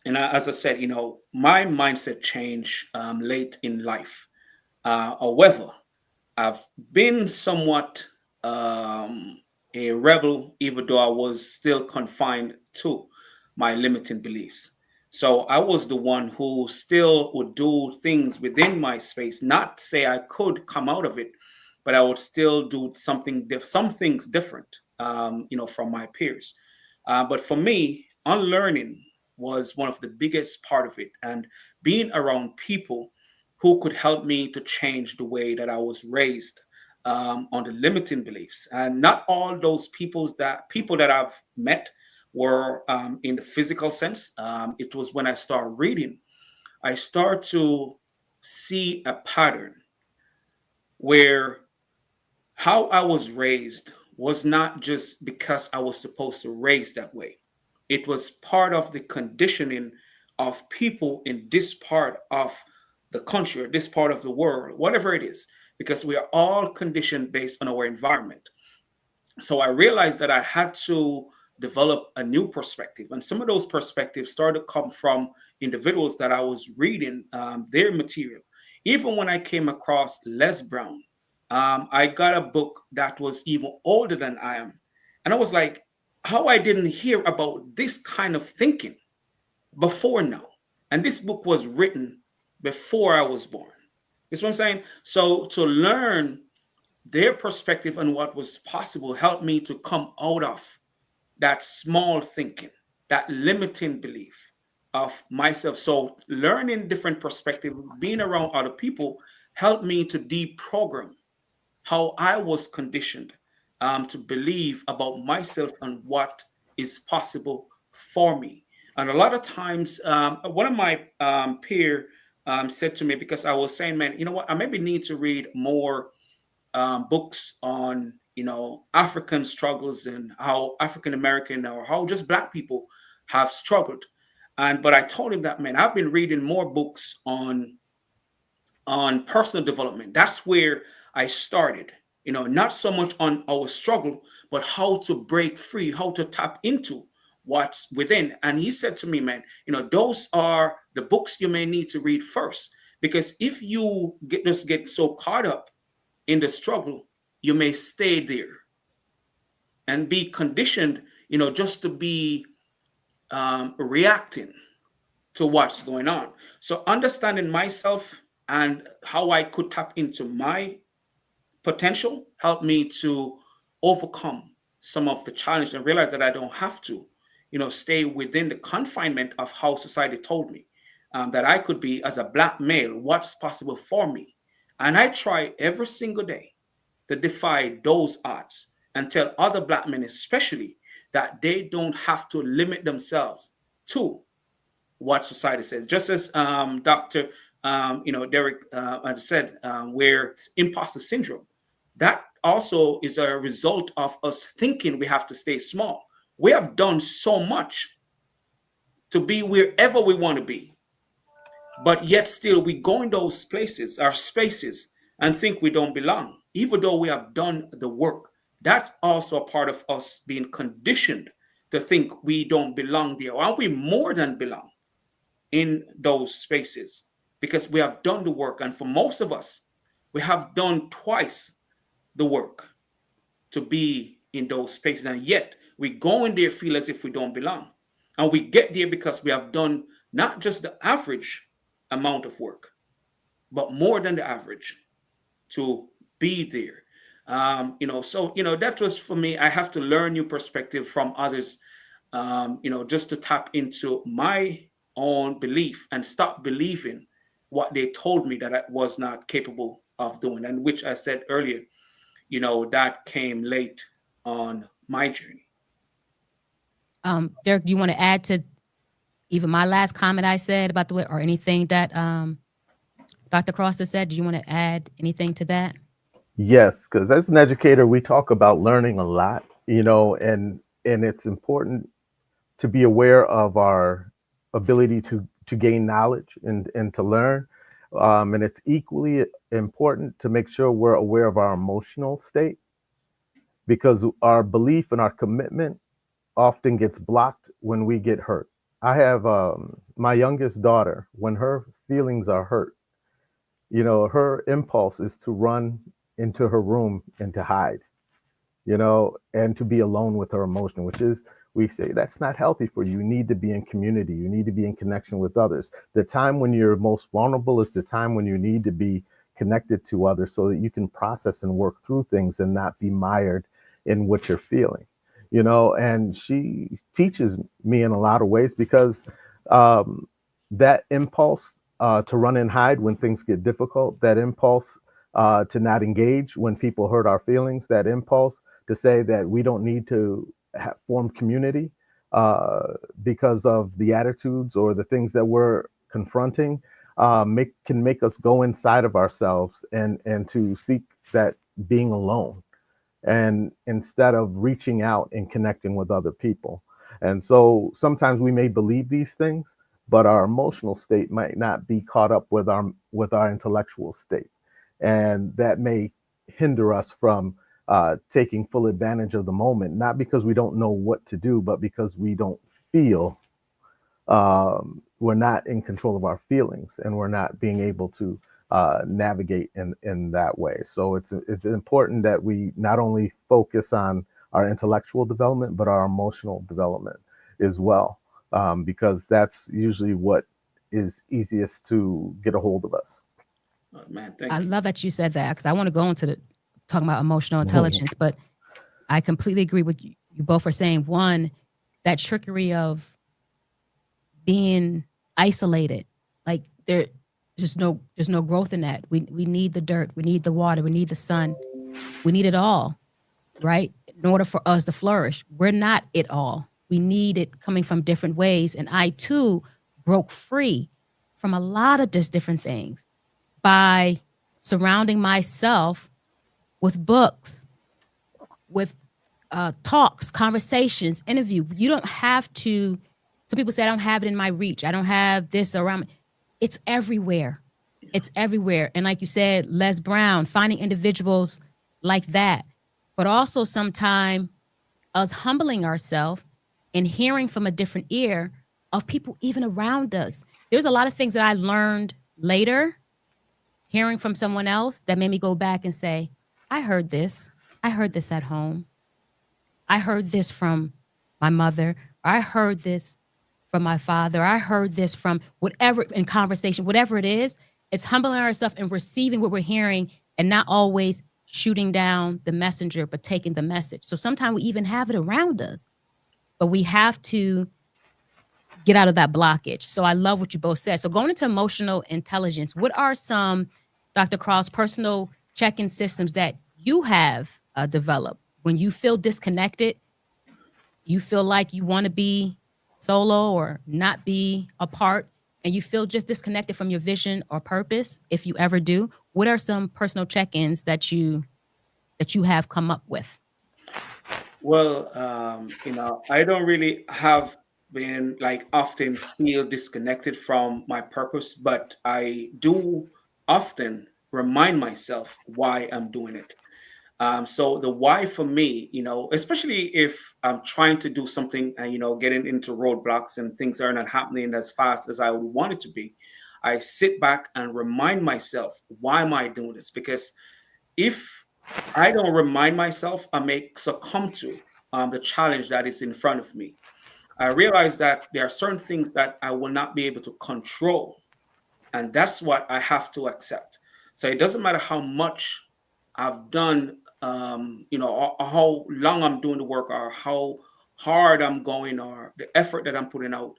and as I said, my mindset changed late in life. However, I've been somewhat a rebel, even though I was still confined to my limiting beliefs. So I was the one who still would do things within my space, not say I could come out of it, but I would still do some things different, from my peers. But for me, unlearning was one of the biggest part of it, and being around people who could help me to change the way that I was raised on the limiting beliefs. And not all those people that I've met were in the physical sense. It was when I started reading, I started to see a pattern where how I was raised was not just because I was supposed to raise that way. It was part of the conditioning of people in this part of the country or this part of the world, whatever it is, because we are all conditioned based on our environment. So I realized that I had to develop a new perspective. And some of those perspectives started to come from individuals that I was reading their material. Even when I came across Les Brown, I got a book that was even older than I am. And I was like, how I didn't hear about this kind of thinking before now. And this book was written before I was born. You see what I'm saying? So to learn their perspective on what was possible helped me to come out of that small thinking, that limiting belief of myself. So learning different perspective, being around other people helped me to deprogram how I was conditioned to believe about myself and what is possible for me. And a lot of times, one of my peer said to me, because I was saying, man, you know what, I maybe need to read more books on, African struggles and how African American or how just Black people have struggled. But I told him that, man, I've been reading more books on personal development. That's where I started. Not so much on our struggle, but how to break free, how to tap into what's within. And he said to me, man, those are the books you may need to read first, because if you get so caught up in the struggle, you may stay there and be conditioned, just to be reacting to what's going on. So understanding myself and how I could tap into my potential helped me to overcome some of the challenge and realize that I don't have to, stay within the confinement of how society told me that I could be as a Black male, what's possible for me. And I try every single day to defy those odds and tell other Black men, especially, that they don't have to limit themselves to what society says. Just as Dr. Derek had said, where imposter syndrome, that also is a result of us thinking we have to stay small. We have done so much to be wherever we want to be, but yet still we go in those places, our spaces, and think we don't belong, even though we have done the work. That's also a part of us being conditioned to think we don't belong there. Are we more than belong in those spaces? Because we have done the work. And for most of us, we have done twice the work to be in those spaces. And yet we go in there, feel as if we don't belong. And we get there because we have done not just the average amount of work, but more than the average to be there. So that was for me. I have to learn new perspective from others, just to tap into my own belief and stop believing what they told me that I was not capable of doing, and which I said earlier, that came late on my journey. Derek, do you want to add to even my last comment I said about the way, or anything that Dr. Cross has said? Do you want to add anything to that? Yes, because as an educator, we talk about learning a lot, and it's important to be aware of our ability to gain knowledge and to learn. And it's equally important to make sure we're aware of our emotional state, because our belief and our commitment often gets blocked when we get hurt. I have my youngest daughter, when her feelings are hurt, her impulse is to run into her room and to hide, and to be alone with her emotion, which is, we say that's not healthy for you. You need to be in community. You need to be in connection with others. The time when you're most vulnerable is the time when you need to be connected to others so that you can process and work through things and not be mired in what you're feeling, and she teaches me in a lot of ways, because that impulse to run and hide when things get difficult, that impulse to not engage when people hurt our feelings, that impulse to say that we don't need to form community because of the attitudes or the things that we're confronting, can make us go inside of ourselves and to seek that being alone, and instead of reaching out and connecting with other people. And so sometimes we may believe these things, but our emotional state might not be caught up with our intellectual state, and that may hinder us from taking full advantage of the moment, not because we don't know what to do, but because we don't feel, we're not in control of our feelings, and we're not being able to navigate in that way. So it's important that we not only focus on our intellectual development, but our emotional development as well, because that's usually what is easiest to get a hold of us. Man, I thank you. love that you said that because I want to go into the talking about emotional intelligence, but I completely agree with you. You both are saying one, that trickery of being isolated. Like there's no growth in that. We need the dirt, we need the water, we need the sun, we need it all, right? In order for us to flourish. We're not it all. We need it coming from different ways. And I too broke free from a lot of just different things by surrounding myself with books, with talks, conversations, interview. You don't have to. Some people say I don't have it in my reach. I don't have this around me. It's everywhere. It's everywhere. And like you said, Les Brown, finding individuals like that, but also sometime us humbling ourselves and hearing from a different ear of people even around us. There's a lot of things that I learned later, hearing from someone else that made me go back and say, I heard this. I heard this at home. I heard this from my mother. I heard this from my father. I heard this from whatever in conversation, whatever it is. It's humbling ourselves and receiving what we're hearing and not always shooting down the messenger, but taking the message. So sometimes we even have it around us, but we have to get out of that blockage. So I love what you both said. So going into emotional intelligence, what are some, Dr. Cross, personal check-in systems that you have developed when you feel disconnected, you feel like you want to be solo or not be a part, and you feel just disconnected from your vision or purpose, if you ever do? What are some personal check-ins that you have come up with? Well, I don't really have been like often feel disconnected from my purpose, but I do often remind myself why I'm doing it. So the why for me, especially if I'm trying to do something and, getting into roadblocks and things are not happening as fast as I would want it to be, I sit back and remind myself, why am I doing this? Because if I don't remind myself, I may succumb to the challenge that is in front of me. I realize that there are certain things that I will not be able to control, and that's what I have to accept. So it doesn't matter how much I've done, or how long I'm doing the work, or how hard I'm going, or the effort that I'm putting out.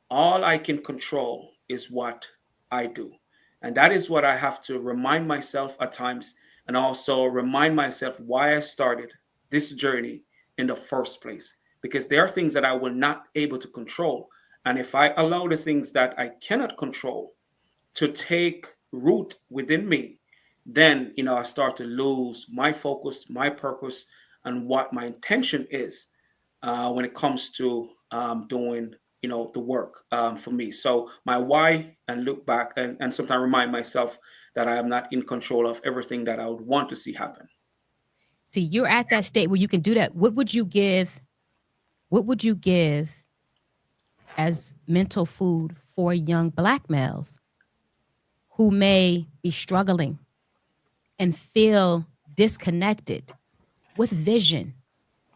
All I can control is what I do. And that is what I have to remind myself at times, and also remind myself why I started this journey in the first place. Because there are things that I will not able to control. And if I allow the things that I cannot control to take root within me, then I start to lose my focus, my purpose, and what my intention is when it comes to doing the work for me. So my why, and look back and sometimes remind myself that I am not in control of everything that I would want to see happen. See, you're at that state where you can do that. What would you give? What would you give as mental food for young Black males who may be struggling and feel disconnected with vision,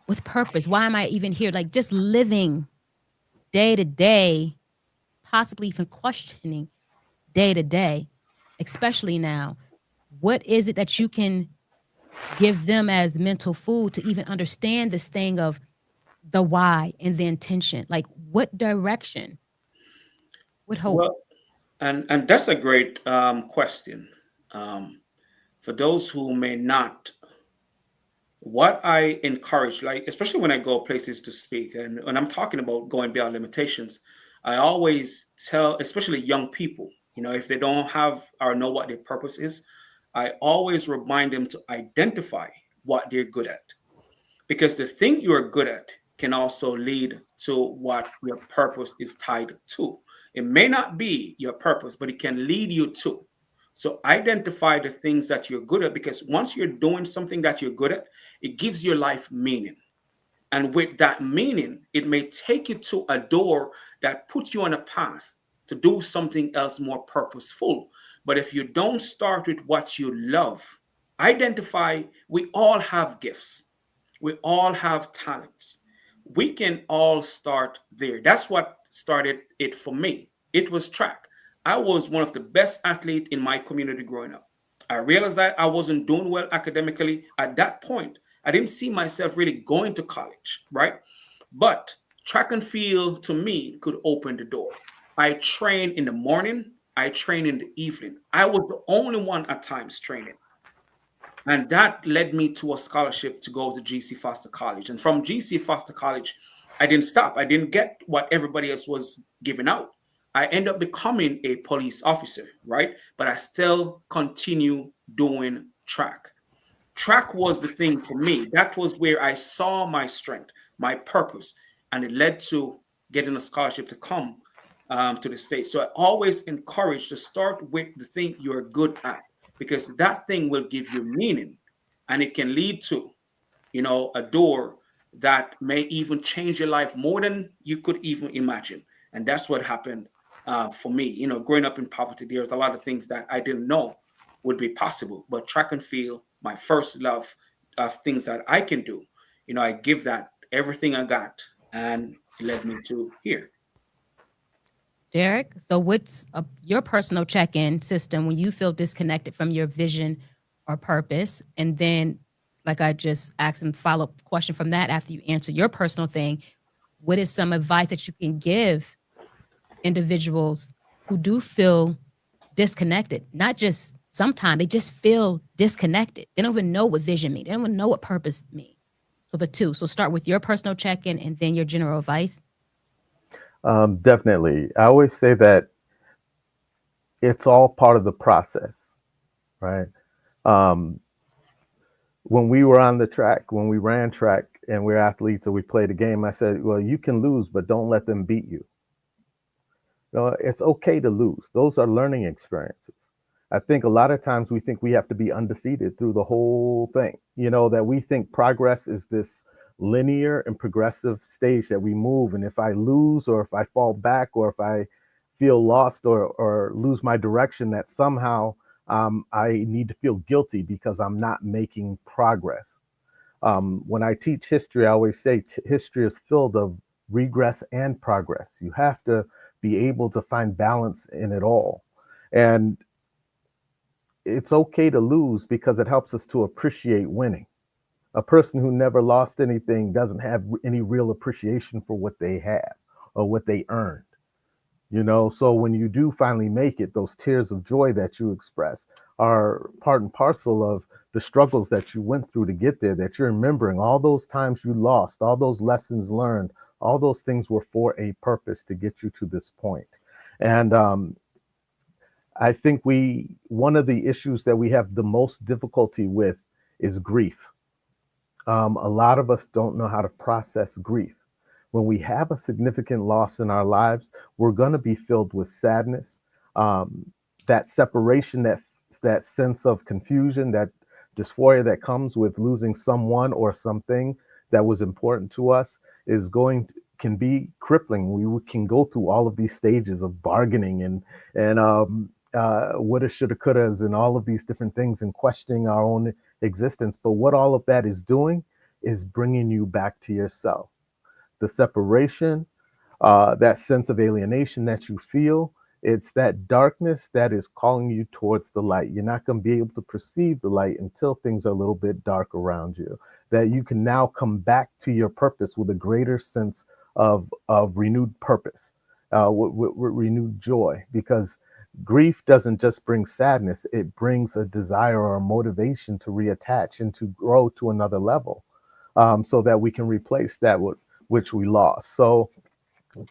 with purpose? Why am I even here? Like just living day to day, possibly even questioning day to day, especially now. What is it that you can give them as mental food to even understand this thing of the why and the intention? Like what direction, what hope? Well, and that's a great question. Um, for those who may not, what I encourage, like especially when I go places to speak, and when I'm talking about going beyond limitations, I always tell, especially young people, if they don't have or know what their purpose is, I always remind them to identify what they're good at, because the thing you are good at can also lead to what your purpose is tied to. It may not be your purpose, but it can lead you to. So identify the things that you're good at, because once you're doing something that you're good at, it gives your life meaning. And with that meaning, it may take you to a door that puts you on a path to do something else more purposeful. But if you don't start with what you love, identify, we all have gifts. We all have talents. We can all start there. That's what started it for me. It was track. I was one of the best athletes in my community growing up. I realized that I wasn't doing well academically at that point. I didn't see myself really going to college, right? But track and field to me could open the door. I trained in the morning, I trained in the evening. I was the only one at times training. And that led me to a scholarship to go to GC Foster College. And from GC Foster College, I didn't stop. I didn't get what everybody else was giving out. I ended up becoming a police officer, right? But I still continue doing track. Track was the thing for me. That was where I saw my strength, my purpose, and it led to getting a scholarship to come to the States. So I always encourage to start with the thing you're good at, because that thing will give you meaning, and it can lead to, a door that may even change your life more than you could even imagine. And that's what happened for me. Growing up in poverty, there's a lot of things that I didn't know would be possible. But track and field, my first love of things that I can do, I give that everything I got, and it led me to here. Derek, so what's your personal check-in system when you feel disconnected from your vision or purpose? And then, like I just asked a follow-up question from that after you answer your personal thing, what is some advice that you can give individuals who do feel disconnected? Not just sometimes, they just feel disconnected. They don't even know what vision means. They don't even know what purpose means. So the two. So start with your personal check-in and then your general advice. Definitely. I always say that it's all part of the process, right? Um, when we were on the track, when we ran track and we're athletes or we played a game, I said, well, you can lose, but don't let them beat you. It's okay to lose. Those are learning experiences. I think a lot of times we think we have to be undefeated through the whole thing, that we think progress is this linear and progressive stage that we move. And if I lose, or if I fall back, or if I feel lost or lose my direction, that somehow I need to feel guilty because I'm not making progress. When I teach history, I always say history is filled of regress and progress. You have to be able to find balance in it all. And it's okay to lose because it helps us to appreciate winning. A person who never lost anything doesn't have any real appreciation for what they have or what they earned. So when you do finally make it, those tears of joy that you express are part and parcel of the struggles that you went through to get there, that you're remembering all those times you lost, all those lessons learned, all those things were for a purpose to get you to this point. And I think one of the issues that we have the most difficulty with is grief. A lot of us don't know how to process grief. When we have a significant loss in our lives, we're going to be filled with sadness, that separation, that sense of confusion, that dysphoria that comes with losing someone or something that was important to us can be crippling. We can go through all of these stages of bargaining and woulda, shoulda, couldas, and all of these different things, and questioning our own existence. But what all of that is doing is bringing you back to yourself. The separation, that sense of alienation that you feel, it's that darkness that is calling you towards the light. You're not going to be able to perceive the light until things are a little bit dark around you, that you can now come back to your purpose with a greater sense of renewed purpose, with renewed joy, because grief doesn't just bring sadness, it brings a desire or a motivation to reattach and to grow to another level, so that we can replace that which we lost. So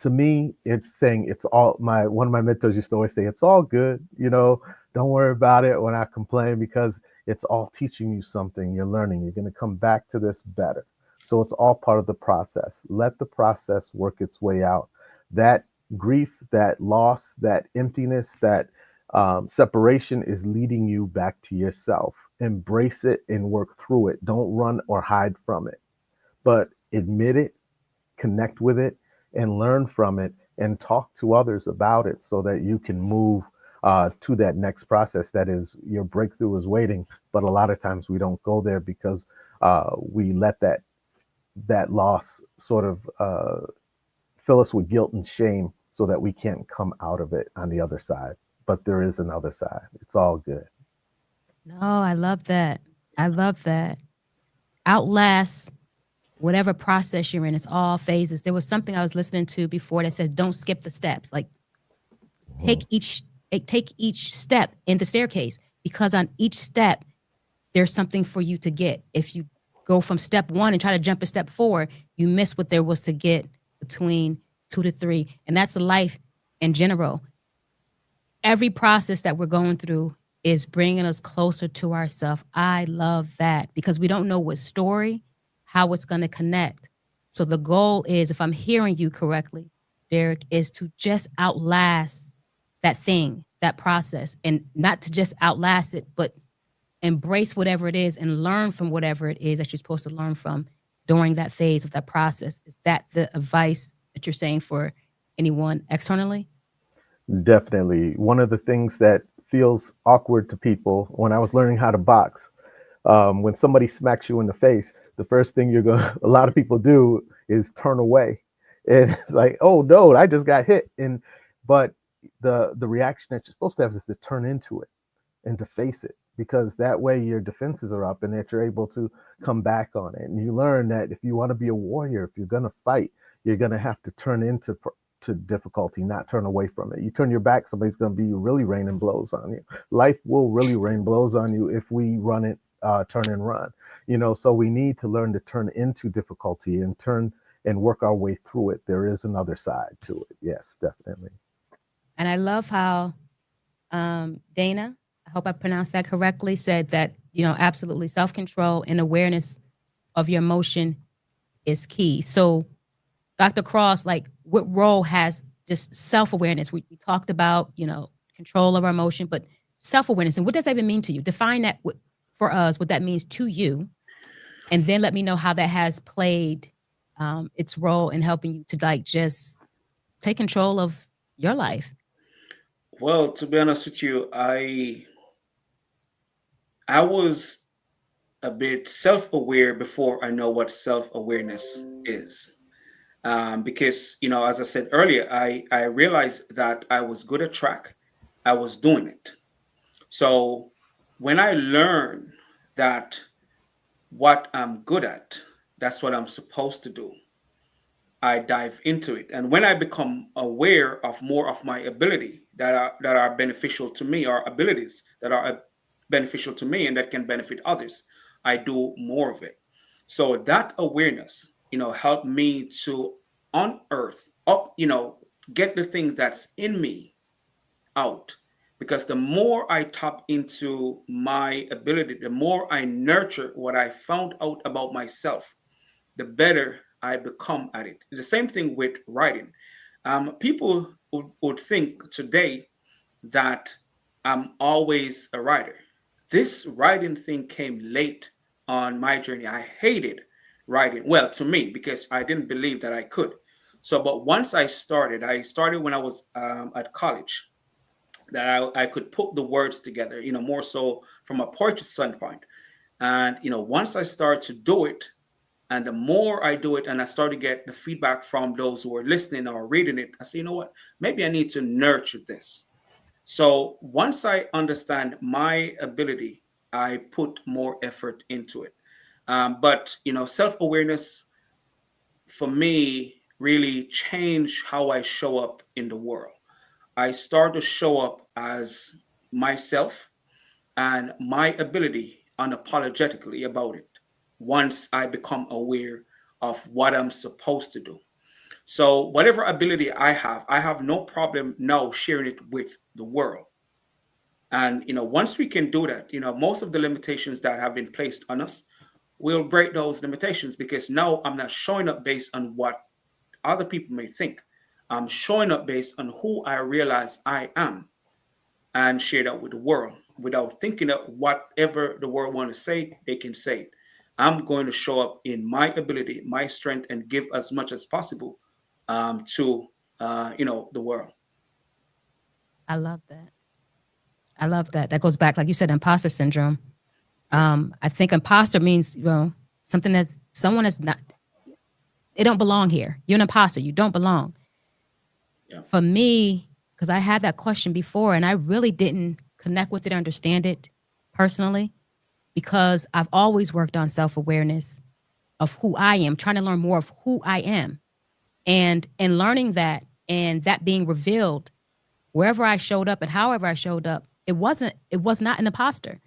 to me, it's saying it's all one of my mentors used to always say, it's all good, don't worry about it when I complain, because it's all teaching you something. You're learning, you're going to come back to this better. So it's all part of the process. Let the process work its way out. That grief, that loss, that emptiness, that separation is leading you back to yourself. Embrace it and work through it. Don't run or hide from it, but admit it, connect with it, and learn from it, and talk to others about it, so that you can move to that next process. That is, your breakthrough is waiting. But a lot of times we don't go there because we let that loss sort of fill us with guilt and shame, so that we can't come out of it on the other side. but there is another side. It's all good. No, I love that. I love that. Outlast whatever process you're in. It's all phases. There was something I was listening to before that says, "Don't skip the steps. Like take each step in the staircase, because on each step there's something for you to get. If you go from step 1 and try to jump a step forward, you miss what there was to get between 2 to 3. And that's life in general. Every process that we're going through is bringing us closer to ourselves. I love that, because we don't know what story, how it's going to connect. So the goal is, if I'm hearing you correctly, Derek, is to just outlast that thing, that process, and not to just outlast it, but embrace whatever it is and learn from whatever it is that you're supposed to learn from during that phase of that process. Is that the advice that you're saying for anyone externally? Definitely. One of the things that feels awkward to people when I was learning how to box, when somebody smacks you in the face, the first thing a lot of people do is turn away. And it's like, oh no, I just got hit. But the reaction that you're supposed to have is to turn into it and to face it, because that way your defenses are up and that you're able to come back on it. And you learn that if you want to be a warrior, if you're going to fight, you're going to have to turn into to difficulty, not turn away from it. You turn your back, somebody's going to be really raining blows on you. Life will really rain blows on you if we run it, turn and run. So we need to learn to turn into difficulty and turn and work our way through it. There is another side to it. Yes, definitely. And I love how Dana, I hope I pronounced that correctly, said that, absolutely self-control and awareness of your emotion is key. So Dr. Cross, like, what role has just self-awareness? We talked about, control of our emotion, but self-awareness, and what does that even mean to you? Define that for us, what that means to you, and then let me know how that has played its role in helping you to just take control of your life. Well, to be honest with you, I was a bit self-aware before I know what self-awareness is. Because, as I said earlier, I realized that I was good at track. I was doing it. So when I learned that what I'm good at, that's what I'm supposed to do, I dive into it. And when I become aware of more of my ability that are beneficial to me, or abilities that are beneficial to me and that can benefit others, I do more of it. So that awareness, helped me to unearth up, get the things that's in me out. Because the more I tap into my ability, the more I nurture what I found out about myself, the better I become at it. The same thing with writing. People would think today that I'm always a writer. This writing thing came late on my journey. I hated writing. Well, to me, because I didn't believe that I could. So, but once I started when I was at college, that I could put the words together, more so from a poetry standpoint. And, once I started to do it, and the more I do it, and I start to get the feedback from those who are listening or reading it, I say, you know what, maybe I need to nurture this. So once I understand my ability, I put more effort into it. But self-awareness for me really changed how I show up in the world. I start to show up as myself and my ability unapologetically about it once I become aware of what I'm supposed to do. So, whatever ability I have no problem now sharing it with the world. And, once we can do that, most of the limitations that have been placed on us, we'll break those limitations, because now I'm not showing up based on what other people may think. I'm showing up based on who I realize I am, and share that with the world without thinking of whatever the world want to say, they can say it. I'm going to show up in my ability, my strength, and give as much as possible to the world. I love that. I love that. That goes back, like you said, imposter syndrome. I think imposter means, something that's someone that's not, they don't belong here. You're an imposter. You don't belong. Yeah. For me, because I had that question before and I really didn't connect with it, understand it personally, because I've always worked on self-awareness of who I am, trying to learn more of who I am. And in learning that and that being revealed, wherever I showed up and however I showed up, it was not an imposter.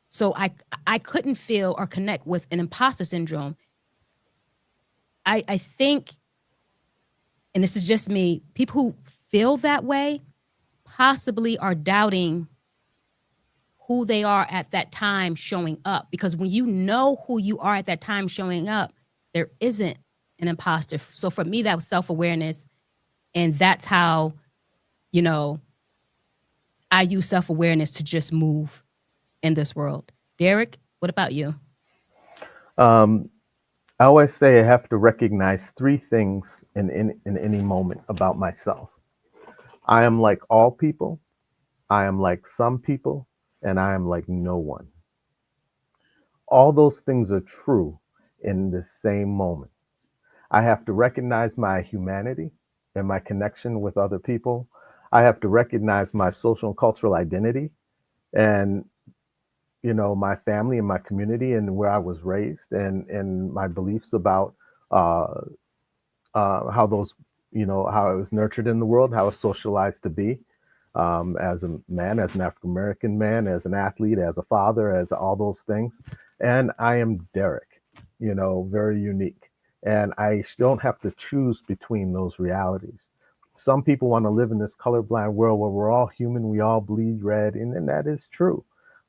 So I couldn't feel or connect with an imposter syndrome. I think, and this is just me, people who feel that way possibly are doubting who they are at that time showing up. Because when you know who you are at that time showing up, there isn't an imposter. So for me, that was self-awareness. And that's how, you know, I use self-awareness to just move in this world. Derek, what about you? Um, I always say I have to recognize three things in any moment about myself. I am like all people, I am like some people, and I am like no one. All those things are true in the same moment. I have to recognize my humanity and my connection with other people. I have to recognize my social and cultural identity and my family and my community and where I was raised and my beliefs about uh, how those, how I was nurtured in the world, how I was socialized to be as a man, as an African American man, as an athlete, as a father, as all those things. And I am Derek, very unique. And I don't have to choose between those realities. Some people want to live in this colorblind world where we're all human, we all bleed red, and that is true,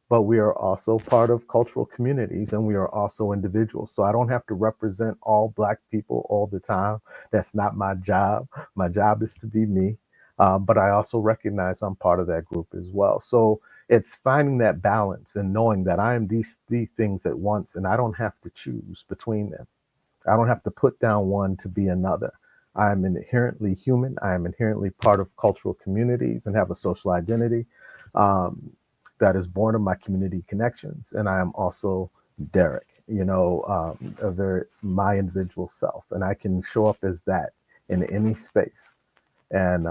but we are also part of cultural communities and we are also individuals. So I don't have to represent all Black people all the time. That's not my job. My job is to be me. But I also recognize I'm part of that group as well. So it's finding that balance and knowing that I am these three things at once and I don't have to choose between them. I don't have to put down one to be another. I am inherently human. I am inherently part of cultural communities and have a social identity. Um, that is born of my community connections. And I am also Derek, a very my individual self. And I can show up as that in any space. And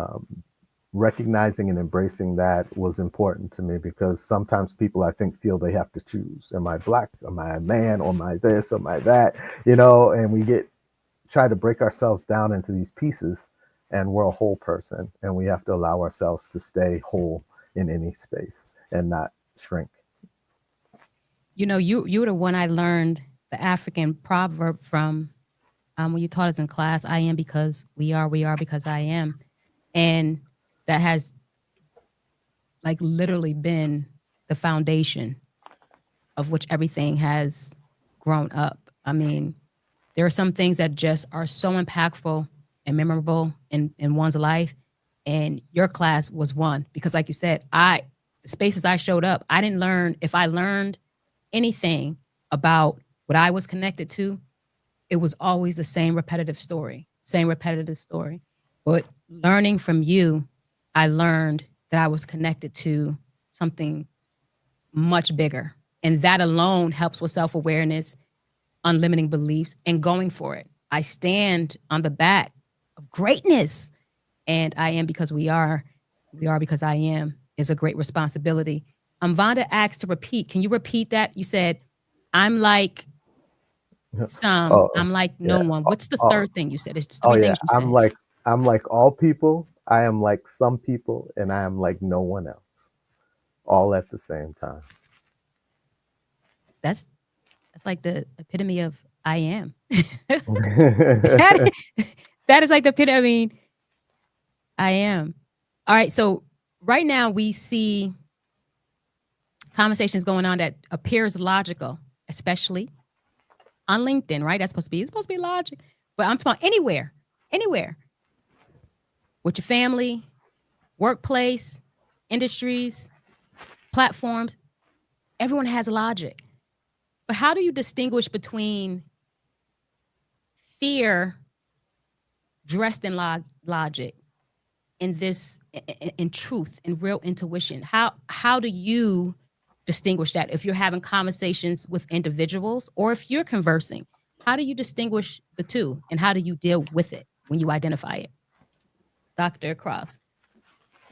recognizing and embracing that was important to me because sometimes people I think feel they have to choose. Am I Black? Am I a man? Or am I this? Or am I that? And we try to break ourselves down into these pieces and we're a whole person and we have to allow ourselves to stay whole in any space and not shrink. You were the one I learned the African proverb from when you taught us in class. I am because we are because I am, and that has like literally been the foundation of which everything has grown up. I mean, there are some things that just are so impactful and memorable in one's life, and your class was one because, like you said, the spaces I showed up, I didn't learn. If I learned anything about what I was connected to, it was always the same repetitive story. But learning from you, I learned that I was connected to something much bigger. And that alone helps with self-awareness, unlimiting beliefs, and going for it. I stand on the back of greatness. And I am because we are because I am is a great responsibility. Vonda asked to repeat. Can you repeat that? You said, I'm like some, Oh, I'm like no yeah. one. What's the Oh, third thing you said? It's oh three yeah. things you said. I'm like all people. I am like some people, and I am like no one else, all at the same time. That's like the epitome of I am. that, that is like the epitome. I mean, I am. All right. So right now we see conversations going on that appears logical, especially on LinkedIn, right? It's supposed to be logic. But I'm talking anywhere with your family, workplace, industries, platforms. Everyone has logic. But how do you distinguish between fear dressed in logic and this in truth and real intuition? How do you distinguish that if you're having conversations with individuals or if you're conversing? How do you distinguish the two and how do you deal with it when you identify it? Dr. Cross.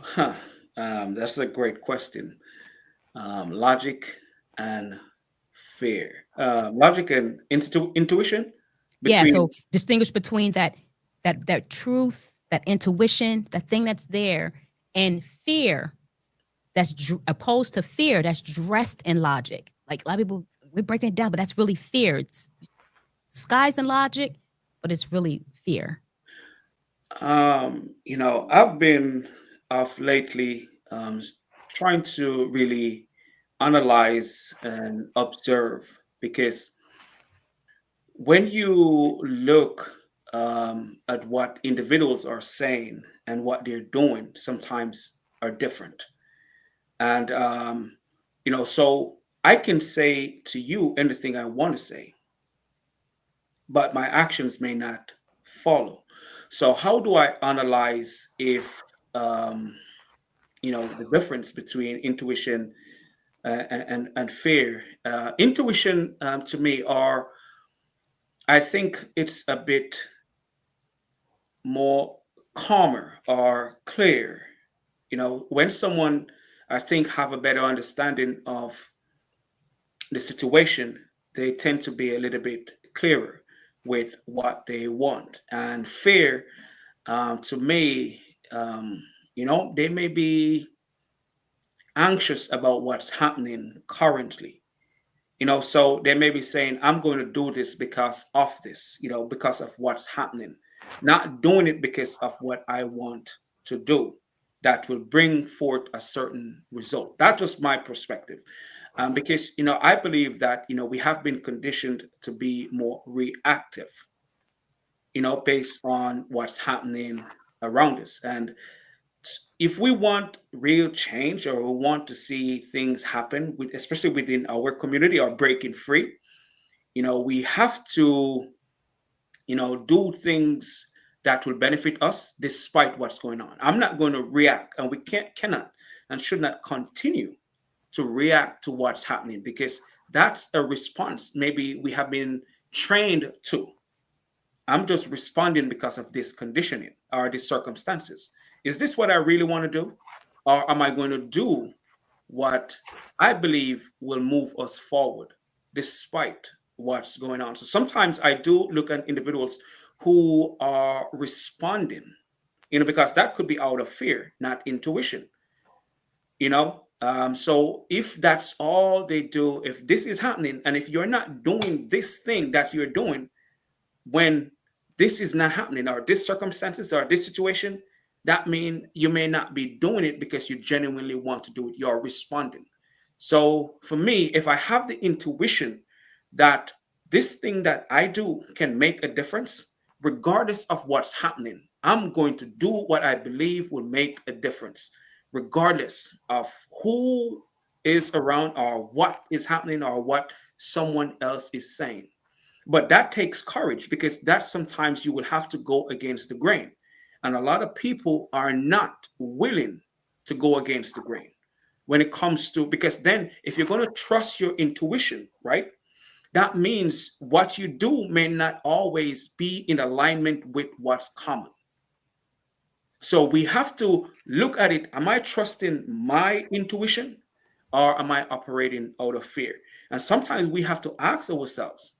Huh. That's a great question. Logic and fear. Logic and intuition Yeah, so between. distinguish between that truth, that intuition, that thing that's there, and fear that's opposed to fear that's dressed in logic. Like a lot of people, we're breaking it down, but that's really fear. It's skies and logic, but it's really fear. I've been of lately trying to really analyze and observe because when you look at what individuals are saying and what they're doing, sometimes are different. And, so I can say to you anything I want to say, but my actions may not follow. So, how do I analyze if, um, the difference between intuition and fear? Intuition to me are, I think it's a bit more calmer or clear. When someone, I think, have a better understanding of the situation, they tend to be a little bit clearer with what they want. And fear, to me, they may be anxious about what's happening currently. So they may be saying, I'm going to do this because of this, because of what's happening, not doing it because of what I want to do that will bring forth a certain result. That's just my perspective. Because, I believe that, we have been conditioned to be more reactive, based on what's happening around us. And if we want real change or we want to see things happen, especially within our community or breaking free, we have to, do things that will benefit us despite what's going on. I'm not going to react, and we cannot and should not continue to react to what's happening because that's a response. Maybe we have been trained to. I'm just responding because of this conditioning or these circumstances. Is this what I really want to do? Or am I going to do what I believe will move us forward despite what's going on? So sometimes I do look at individuals who are responding, because that could be out of fear, not intuition, so if that's all they do, if this is happening, and if you're not doing this thing that you're doing when this is not happening or this circumstances or this situation, that mean you may not be doing it because you genuinely want to do it. You're responding. So for me, if I have the intuition that this thing that I do can make a difference regardless of what's happening, I'm going to do what I believe will make a difference regardless of who is around or what is happening or what someone else is saying. But that takes courage because that sometimes you will have to go against the grain. And a lot of people are not willing to go against the grain when it comes to, because then if you're going to trust your intuition, right? That means what you do may not always be in alignment with what's common. So we have to look at it. Am I trusting my intuition or am I operating out of fear? And sometimes we have to ask ourselves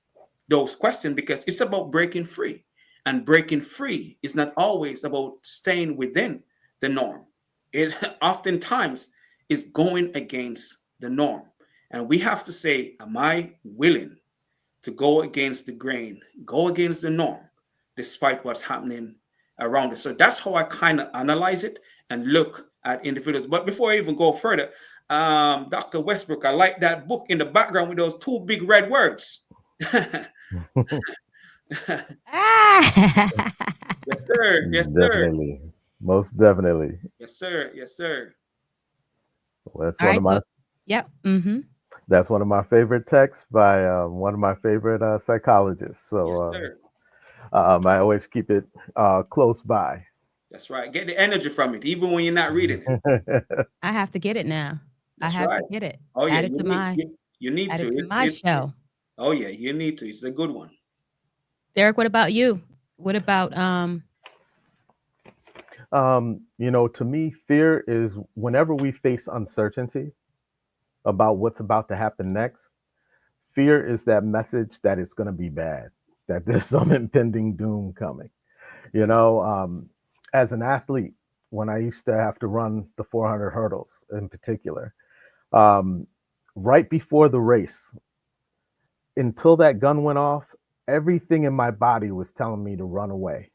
those questions because it's about breaking free. And breaking free is not always about staying within the norm. It oftentimes is going against the norm. And we have to say, am I willing to go against the grain, go against the norm, despite what's happening around us? So that's how I kind of analyze it and look at individuals. But before I even go further, Dr. Westbrook, I like that book in the background with those two big red words. Yes, Ah! sir. Yes, sir. Definitely, most definitely. Yes, sir. Yes, sir. Well, All right, so yep. Mm-hmm. that's one of my favorite texts by one of my favorite psychologists. Yes, So sir. I always keep it close by. That's right. Get the energy from it, even when you're not reading it. I have to get it now. I That's have right. to get it. Oh yeah, Add it to my you need add to. it to my show. Oh yeah, you need to. It's a good one. Derek, what about you? What about To me, fear is whenever we face uncertainty about what's about to happen next, fear is that message that it's going to be bad, that there's some impending doom coming. You know, as an athlete, when I used to have to run the 400 hurdles in particular, um, right before the race, until that gun went off, everything in my body was telling me to run away.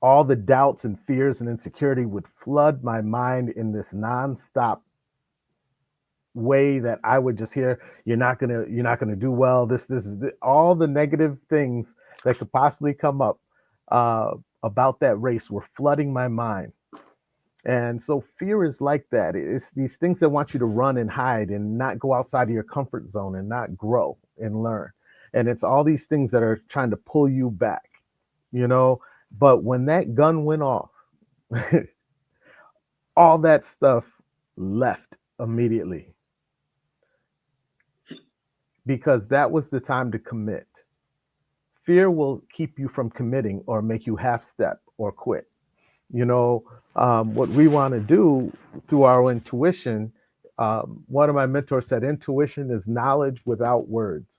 All the doubts and fears and insecurity would flood my mind in this nonstop way that I would just hear, you're not gonna do well. All the negative things that could possibly come up about that race were flooding my mind. And so fear is like that. It's these things that want you to run and hide and not go outside of your comfort zone and not grow and learn. And it's all these things that are trying to pull you back, you know. But when that gun went off, all that stuff left immediately because that was the time to commit. Fear will keep you from committing or make you half step or quit. You know, what we want to do through our intuition, one of my mentors said, intuition is knowledge without words.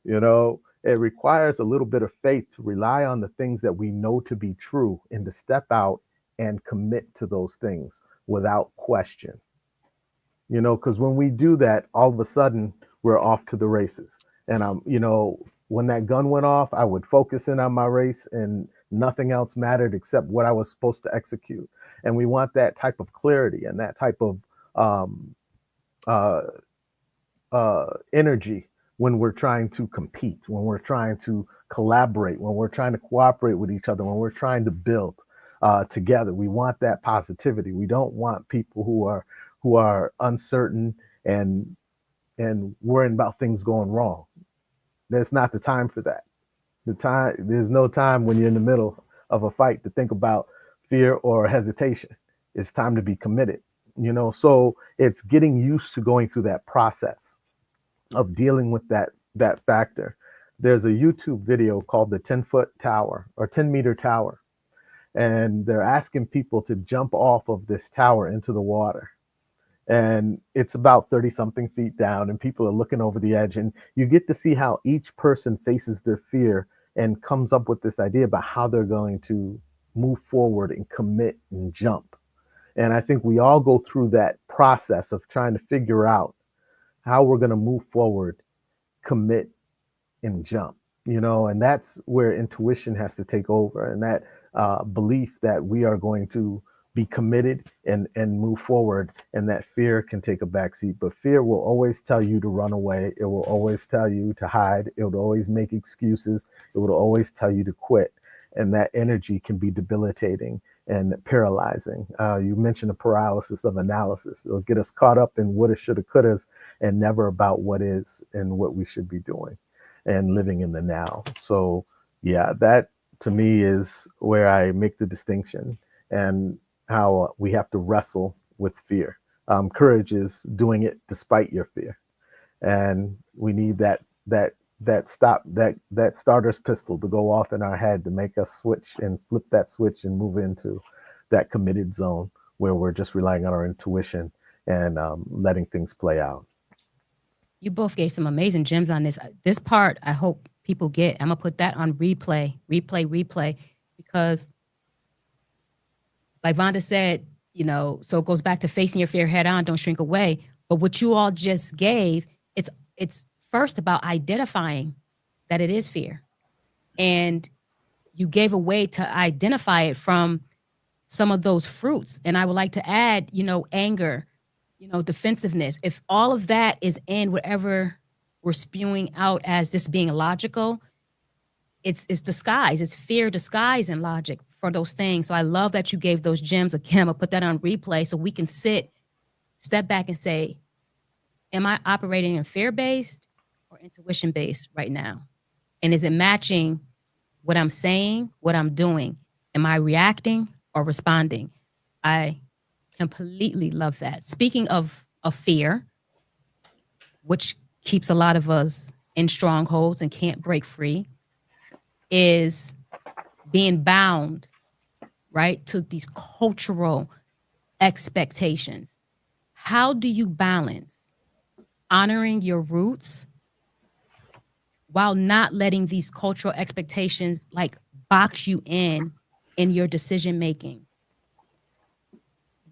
You know, it requires a little bit of faith to rely on the things that we know to be true and to step out and commit to those things without question. You know, because when we do that, all of a sudden we're off to the races. And when that gun went off, I would focus in on my race and nothing else mattered except what I was supposed to execute. And we want that type of clarity and that type of um, uh, energy when we're trying to compete, when we're trying to collaborate, when we're trying to cooperate with each other, when we're trying to build together. We want that positivity. We don't want people who are uncertain and worrying about things going wrong. That's not the time for that. There's no time when you're in the middle of a fight to think about fear or hesitation. It's time to be committed. You know, so it's getting used to going through that process of dealing with that factor. There's a YouTube video called the 10-foot tower or 10-meter tower, and they're asking people to jump off of this tower into the water. And it's about 30 something feet down, and people are looking over the edge, and you get to see how each person faces their fear and comes up with this idea about how they're going to move forward and commit and jump. And I think we all go through that process of trying to figure out how we're going to move forward, commit, and jump, you know, and that's where intuition has to take over, and that belief that we are going to be committed and move forward, and that fear can take a backseat. But fear will always tell you to run away. It will always tell you to hide. It will always make excuses. It will always tell you to quit. And that energy can be debilitating and paralyzing. You mentioned the paralysis of analysis. It'll get us caught up in woulda, shoulda, couldas, and never about what is and what we should be doing and living in the now. So yeah, that to me is where I make the distinction and how we have to wrestle with fear. Courage is doing it despite your fear, and we need that starter's pistol to go off in our head to make us switch and flip that switch and move into that committed zone where we're just relying on our intuition and letting things play out. You both gave some amazing gems on this. This part, I hope people get. I'm gonna put that on replay, because, like Vonda said, you know, so it goes back to facing your fear head on. Don't shrink away. But what you all just gave, it's first about identifying that it is fear, and you gave a way to identify it from some of those fruits. And I would like to add, you know, anger, you know, defensiveness. If all of that is in whatever we're spewing out as this being illogical, it's disguise. It's fear disguised in logic for those things. So I love that you gave those gems. Again, I'm gonna put that on replay so we can step back and say, am I operating in fear-based or intuition-based right now? And is it matching what I'm saying, what I'm doing? Am I reacting or responding? I completely love that. Speaking of fear, which keeps a lot of us in strongholds and can't break free, is being bound right? To these cultural expectations. How do you balance honoring your roots while not letting these cultural expectations like box you in your decision making,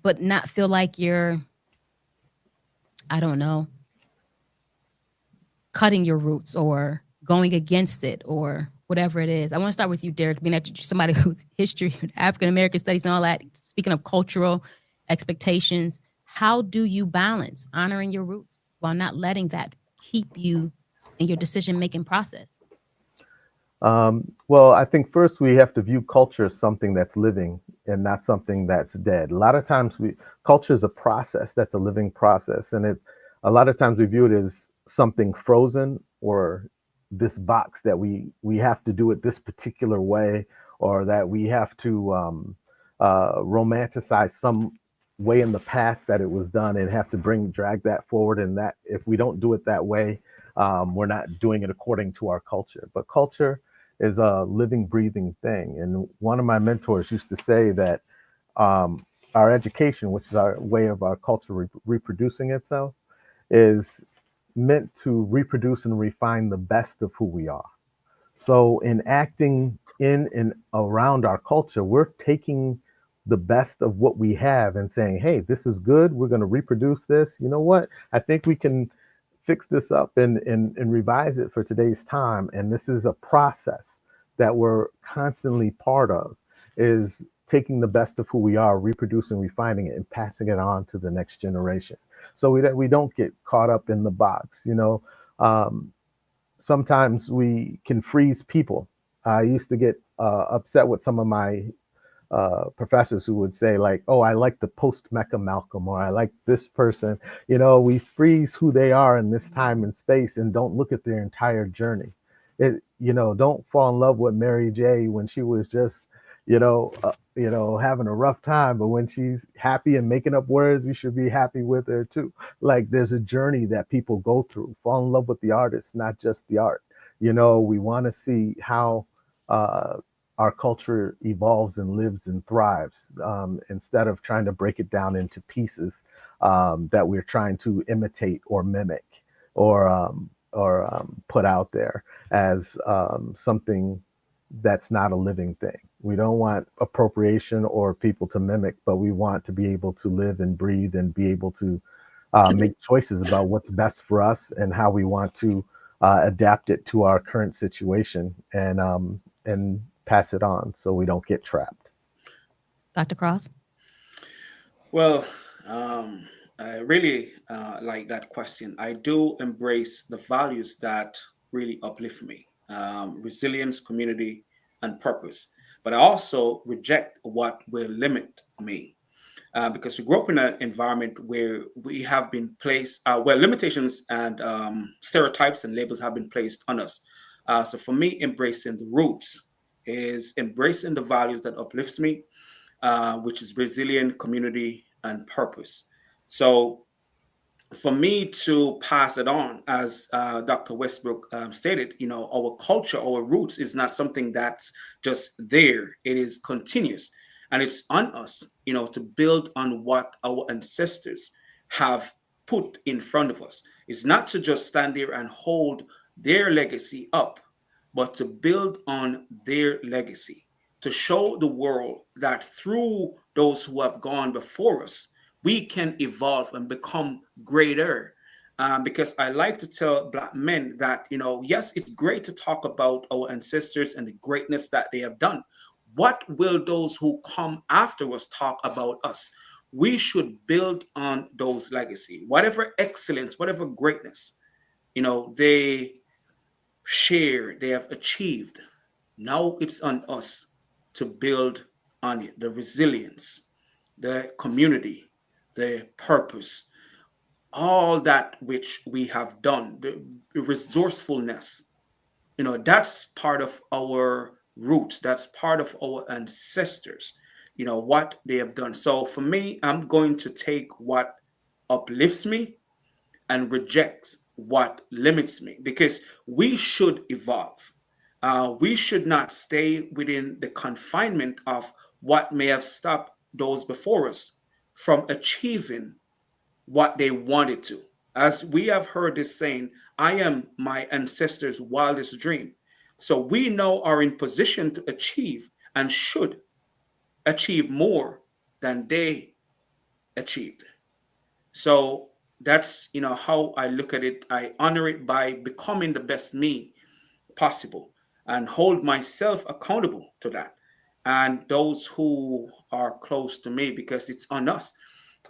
but not feel like you're, I don't know, cutting your roots or going against it or whatever it is. I want to start with you, Derek, being that you're somebody who's history, African American studies, and all that. Speaking of cultural expectations, how do you balance honoring your roots while not letting that keep you in your decision making process? Well, I think first we have to view culture as something that's living and not something that's dead. A lot of times culture is a process that's a living process. And a lot of times we view it as something frozen or this box that we have to do it this particular way, or that we have to romanticize some way in the past that it was done and have to drag that forward. And that if we don't do it that way, we're not doing it according to our culture. But culture is a living, breathing thing. And one of my mentors used to say that our education, which is our way of our culture reproducing itself, is meant to reproduce and refine the best of who we are. So, in acting in and around our culture, we're taking the best of what we have and saying, hey, this is good. We're going to reproduce this. You know what? I think we can fix this up and revise it for today's time. And this is a process that we're constantly part of, is taking the best of who we are, reproducing, refining it, and passing it on to the next generation. So we don't get caught up in the box. Um, Sometimes we can freeze people. I used to get upset with some of my professors who would say like, "Oh, I like the post Mecca Malcolm," or "I like this person." We freeze who they are in this time and space and don't look at their entire journey. Don't fall in love with Mary J when she was just, having a rough time. But when she's happy and making up words, you should be happy with her too. Like there's a journey that people go through. Fall in love with the artist, not just the art. We want to see how uh, our culture evolves and lives and thrives, instead of trying to break it down into pieces that we're trying to imitate or mimic or put out there as something that's not a living thing. We don't want appropriation or people to mimic, but we want to be able to live and breathe and be able to make choices about what's best for us and how we want to adapt it to our current situation and pass it on so we don't get trapped. Dr. Cross? Well, um, I really like that question. I do embrace the values that really uplift me: resilience, community, and purpose. But I also reject what will limit me. Because we grew up in an environment where we have been placed, where limitations and stereotypes and labels have been placed on us. So for me, embracing the roots is embracing the values that uplifts me, which is resilient, community, and purpose. So for me to pass it on, as Dr. Westbrook stated, our culture, our roots is not something that's just there. It is continuous, and it's on us, to build on what our ancestors have put in front of us. It's not to just stand there and hold their legacy up, but to build on their legacy, to show the world that through those who have gone before us, we can evolve and become greater. Because I like to tell Black men that, yes, it's great to talk about our ancestors and the greatness that they have done. What will those who come after us talk about us? We should build on those legacy, whatever excellence, whatever greatness, they share, they have achieved. Now it's on us to build on it, the resilience, the community, the purpose, all that which we have done, the resourcefulness. That's part of our roots, that's part of our ancestors, what they have done. So for me, I'm going to take what uplifts me and rejects what limits me, because we should evolve. We should not stay within the confinement of what may have stopped those before us from achieving what they wanted to. As we have heard this saying, I am my ancestors' wildest dream. So we now are in position to achieve and should achieve more than they achieved. So that's how I look at it. I honor it by becoming the best me possible and hold myself accountable to that, and those who are close to me, because it's on us.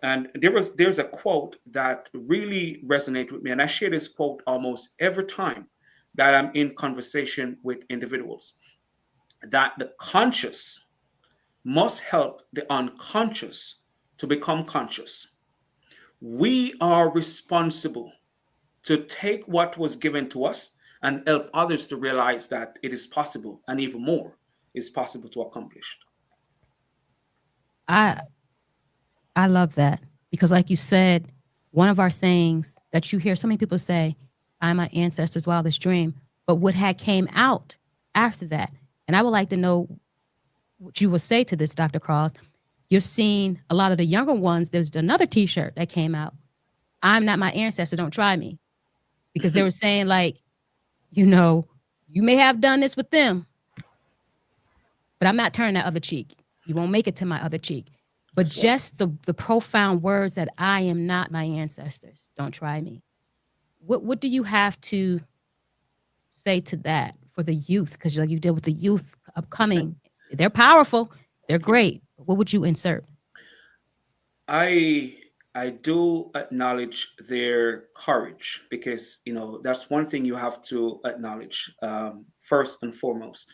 And there's a quote that really resonates with me, and I share this quote almost every time that I'm in conversation with individuals, that the conscious must help the unconscious to become conscious. We are responsible to take what was given to us and help others to realize that it is possible, and even more is possible to accomplish. I I love that because, like you said, one of our sayings that you hear so many people say, "I'm my ancestors' wildest dream," but what had came out after that, and I would like to know what you would say to this, Dr. Cross. You're seeing a lot of the younger ones. There's another T-shirt that came out. I'm not my ancestor. Don't try me, because they were saying like, you know, you may have done this with them, but I'm not turning that other cheek. You won't make it to my other cheek. But That's right. just the profound words that I am not my ancestors. Don't try me. What do you have to say to that for the youth? Because like you deal with the youth upcoming. They're powerful. They're great. What would you insert? I do acknowledge their courage, because that's one thing you have to acknowledge, first and foremost.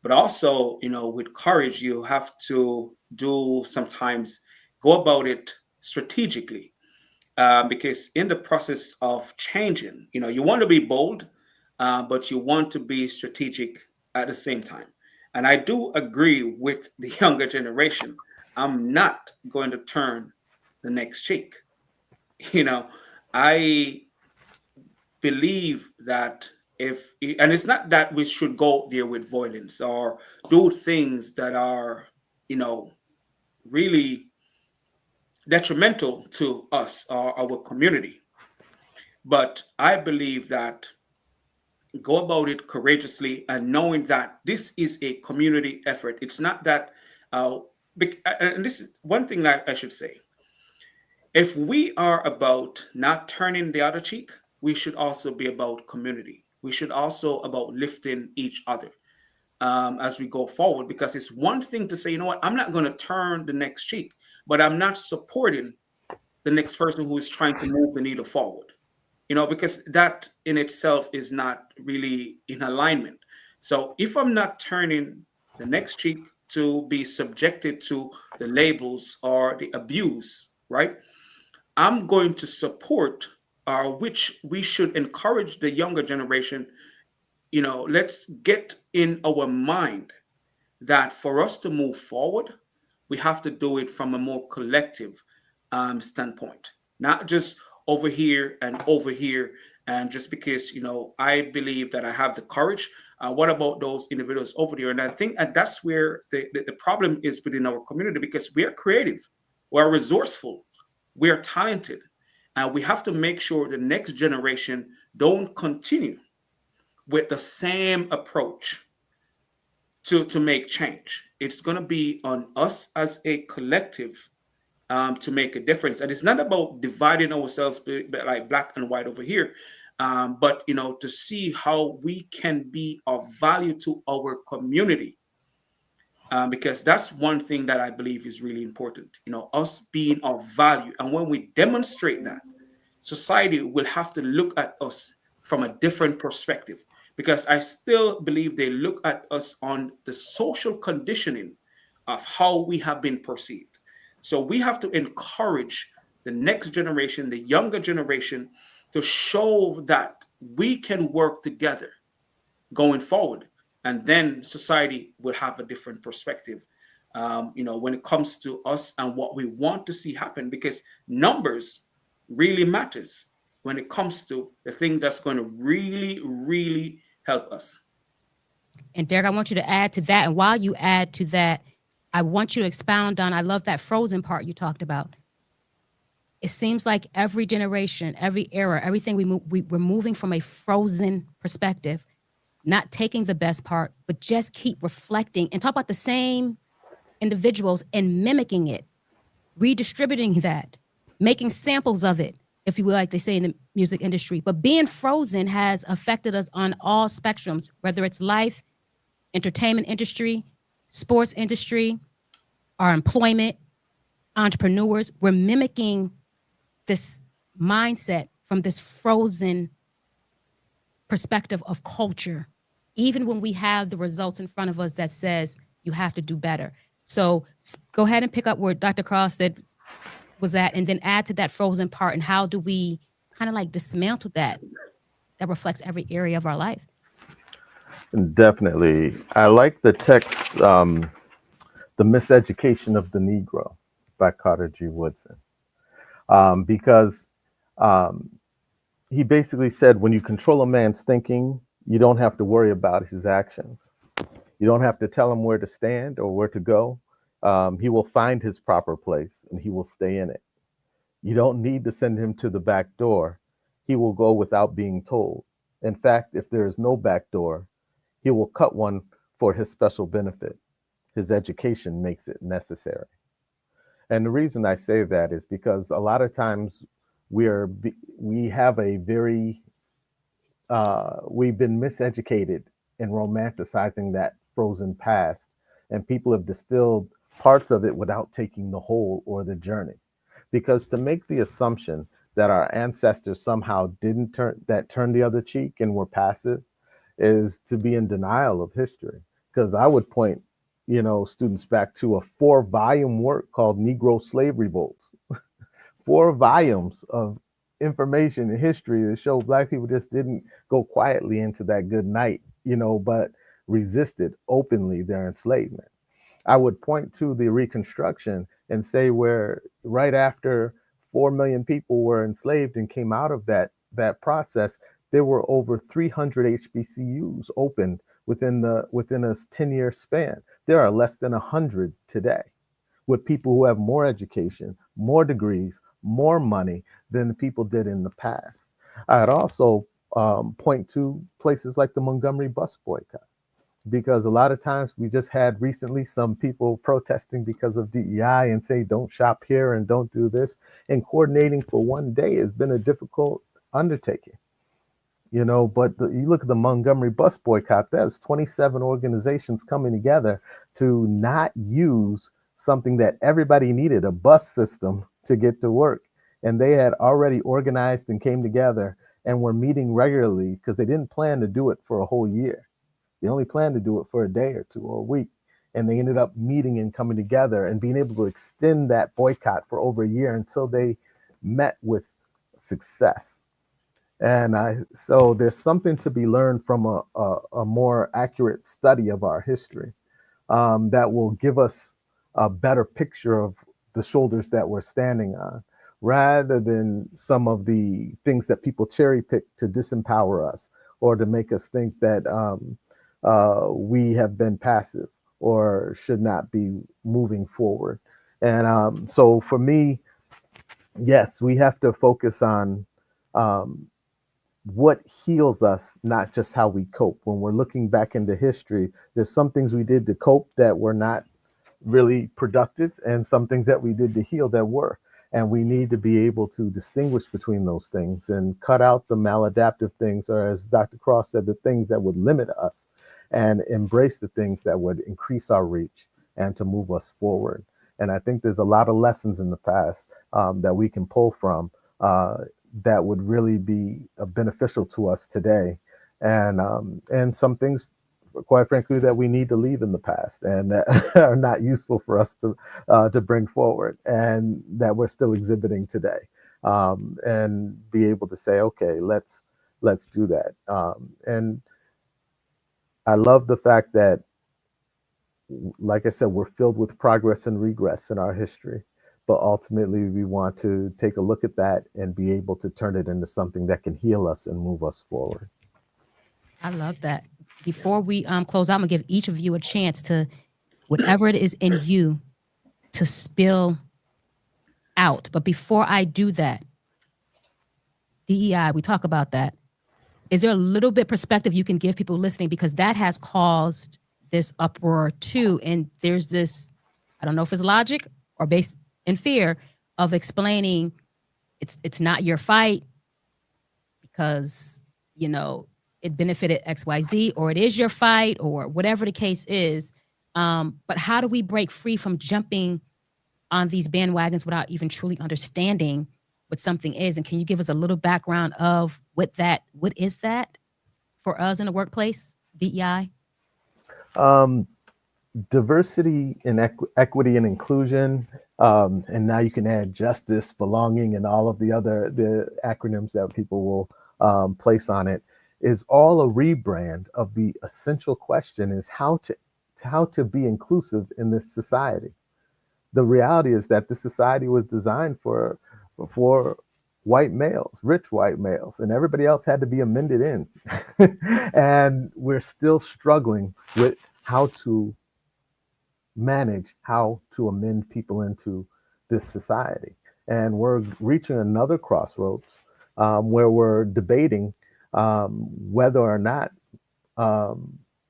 But also, with courage, you have to do sometimes go about it strategically, because in the process of changing, you want to be bold, but you want to be strategic at the same time. And I do agree with the younger generation. I'm not going to turn the next cheek. You know, I believe that and it's not that we should go there with violence or do things that are, really detrimental to us or our community. But I believe that go about it courageously and knowing that this is a community effort. It's not that, and this is one thing that I should say. If we are about not turning the other cheek, we should also be about community. We should also about lifting each other, as we go forward. Because it's one thing to say, you know what, I'm not going to turn the next cheek, but I'm not supporting the next person who is trying to move the needle forward. Because that in itself is not really in alignment. So if I'm not turning the next cheek to be subjected to the labels or the abuse, right? I'm going to support, which we should encourage the younger generation. Let's get in our mind that for us to move forward, we have to do it from a more collective standpoint, not just over here and over here. And just because, I believe that I have the courage, what about those individuals over there? And I think and that's where the problem is within our community, because we are creative, we're resourceful, we are talented, and we have to make sure the next generation don't continue with the same approach to make change. It's going to be on us as a collective, to make a difference. And it's not about dividing ourselves like black and white over here, but to see how we can be of value to our community, because that's one thing that I believe is really important. Us being of value, and when we demonstrate that, society will have to look at us from a different perspective, because I still believe they look at us on the social conditioning of how we have been perceived. So we have to encourage the next generation, the younger generation, to show that we can work together going forward, and then society will have a different perspective, when it comes to us and what we want to see happen, because numbers really matters when it comes to the thing that's going to really, really help us. And Derek, I want you to add to that. And while you add to that, I want you to expound on, I love that frozen part you talked about. It seems like every generation, every era, everything we're moving from a frozen perspective, not taking the best part, but just keep reflecting and talk about the same individuals and mimicking it, redistributing that, making samples of it, if you will, like they say in the music industry. But being frozen has affected us on all spectrums, whether it's life, entertainment industry, sports industry, our employment, entrepreneurs. We're mimicking this mindset from this frozen perspective of culture, even when we have the results in front of us that says you have to do better. So go ahead and pick up where Dr. Cross said was at, and then add to that frozen part. And how do we kind of like dismantle that reflects every area of our life? Definitely. I like the text, The Miseducation of the Negro by Carter G. Woodson, because he basically said when you control a man's thinking, you don't have to worry about his actions. You don't have to tell him where to stand or where to go. He will find his proper place and he will stay in it. You don't need to send him to the back door. He will go without being told. In fact, if there is no back door, he will cut one for his special benefit. His education makes it necessary. And the reason I say that is because a lot of times we have a very, we've been miseducated in romanticizing that frozen past, and people have distilled parts of it without taking the whole or the journey. Because to make the assumption that our ancestors somehow didn't turn the other cheek and were passive is to be in denial of history. Because I would point, students back to a 4-volume work called Negro Slave Revolts. 4 volumes of information and history that show Black people just didn't go quietly into that good night, but resisted openly their enslavement. I would point to the Reconstruction and say where right after 4 million people were enslaved and came out of that process, there were over 300 HBCUs opened within a 10-year span. There are less than 100 today, with people who have more education, more degrees, more money than the people did in the past. I'd also point to places like the Montgomery bus boycott, because a lot of times we just had recently some people protesting because of DEI and say, don't shop here and don't do this. And coordinating for one day has been a difficult undertaking. But you look at the Montgomery bus boycott, there's 27 organizations coming together to not use something that everybody needed, a bus system to get to work. And they had already organized and came together and were meeting regularly because they didn't plan to do it for a whole year. They only planned to do it for a day or 2 or a week. And they ended up meeting and coming together and being able to extend that boycott for over a year until they met with success. And so there's something to be learned from a more accurate study of our history that will give us a better picture of the shoulders that we're standing on, rather than some of the things that people cherry pick to disempower us or to make us think that we have been passive or should not be moving forward. And so for me, yes, we have to focus on what heals us, not just how we cope. When we're looking back into history, there's some things we did to cope that were not really productive, and some things that we did to heal that were. And we need to be able to distinguish between those things and cut out the maladaptive things, or as Dr. Cross said, the things that would limit us, and embrace the things that would increase our reach and to move us forward. And I think there's a lot of lessons in the past that we can pull from that would really be beneficial to us today. And some things, quite frankly, that we need to leave in the past and that are not useful for us to bring forward, and that we're still exhibiting today. And be able to say, okay, let's do that. And I love the fact that, like I said, we're filled with progress and regress in our history, but ultimately we want to take a look at that and be able to turn it into something that can heal us and move us forward. I love that. Before we close out, I'm gonna give each of you a chance to whatever it is in you to spill out. But before I do that, DEI, we talk about that. Is there a little bit perspective you can give people listening? Because that has caused this uproar too. And there's this, I don't know if it's logic or based in fear of explaining it's not your fight because, you know, it benefited XYZ, or it is your fight, or whatever the case is. But how do we break free from jumping on these bandwagons without even truly understanding what something is? And can you give us a little background of what is that for us in the workplace, DEI? Diversity and equity and inclusion, and now you can add justice, belonging, and all of the acronyms that people will place on it, is all a rebrand of the essential question: is how to be inclusive in this society. The reality is that this society was designed for white males, rich white males, and everybody else had to be amended in. And we're still struggling with how to manage how to amend people into this society. And we're reaching another crossroads where we're debating whether or not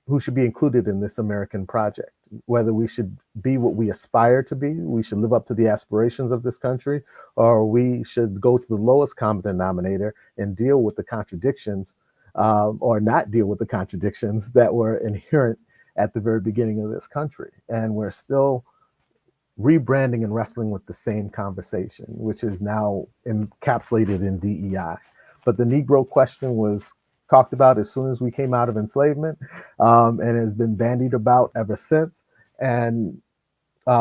who should be included in this American project, whether we should be what we aspire to be, we should live up to the aspirations of this country, or we should go to the lowest common denominator and deal with the contradictions, or not deal with the contradictions that were inherent at the very beginning of this country. And we're still rebranding and wrestling with the same conversation, which is now encapsulated in DEI. But the Negro question was talked about as soon as we came out of enslavement, and has been bandied about ever since. And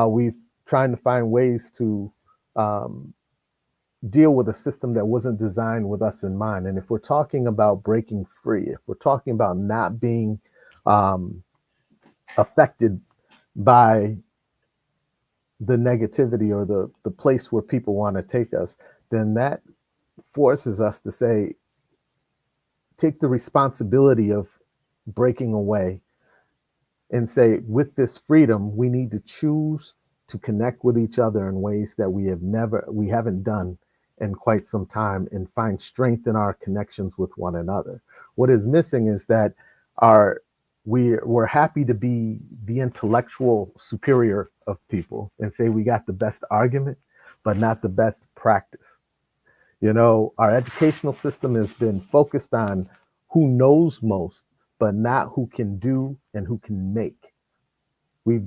we've trying to find ways to deal with a system that wasn't designed with us in mind. And if we're talking about breaking free, if we're talking about not being affected by the negativity or the place where people want to take us, then that forces us to say, take the responsibility of breaking away and say, with this freedom, we need to choose to connect with each other in ways that we haven't done in quite some time, and find strength in our connections with one another. What is missing is that we're happy to be the intellectual superior of people and say we got the best argument, but not the best practice. You know, our educational system has been focused on who knows most, but not who can do and who can make. We've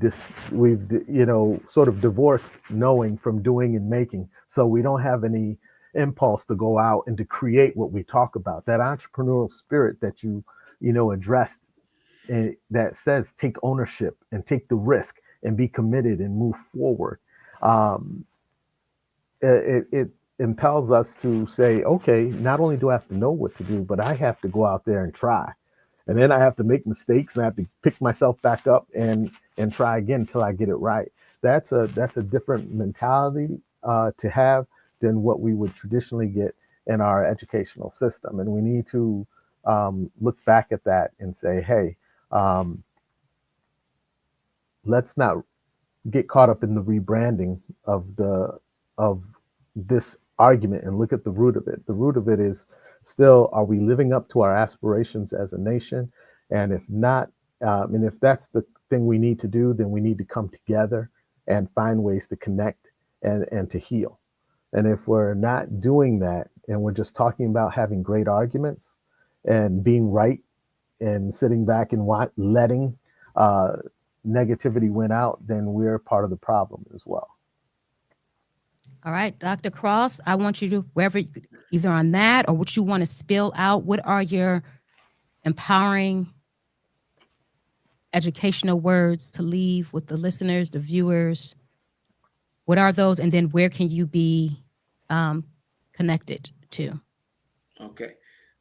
sort of divorced knowing from doing and making. So we don't have any impulse to go out and to create what we talk about. That entrepreneurial spirit that you addressed, that says take ownership and take the risk and be committed and move forward. It impels us to say, okay, not only do I have to know what to do, but I have to go out there and try. And then I have to make mistakes, and I have to pick myself back up and try again until I get it right. That's a different mentality to have than what we would traditionally get in our educational system. And we need to look back at that and say, hey, let's not get caught up in the rebranding of this argument and look at the root of it. The root of it is still, are we living up to our aspirations as a nation? And if not, and if that's the thing we need to do, then we need to come together and find ways to connect and to heal. And if we're not doing that, and we're just talking about having great arguments and being right and sitting back and letting negativity win out, then we're part of the problem as well. All right, Dr. Cross, I want you to, either on that or what you want to spill out, what are your empowering educational words to leave with the listeners, the viewers? What are those? And then where can you be connected to? Okay.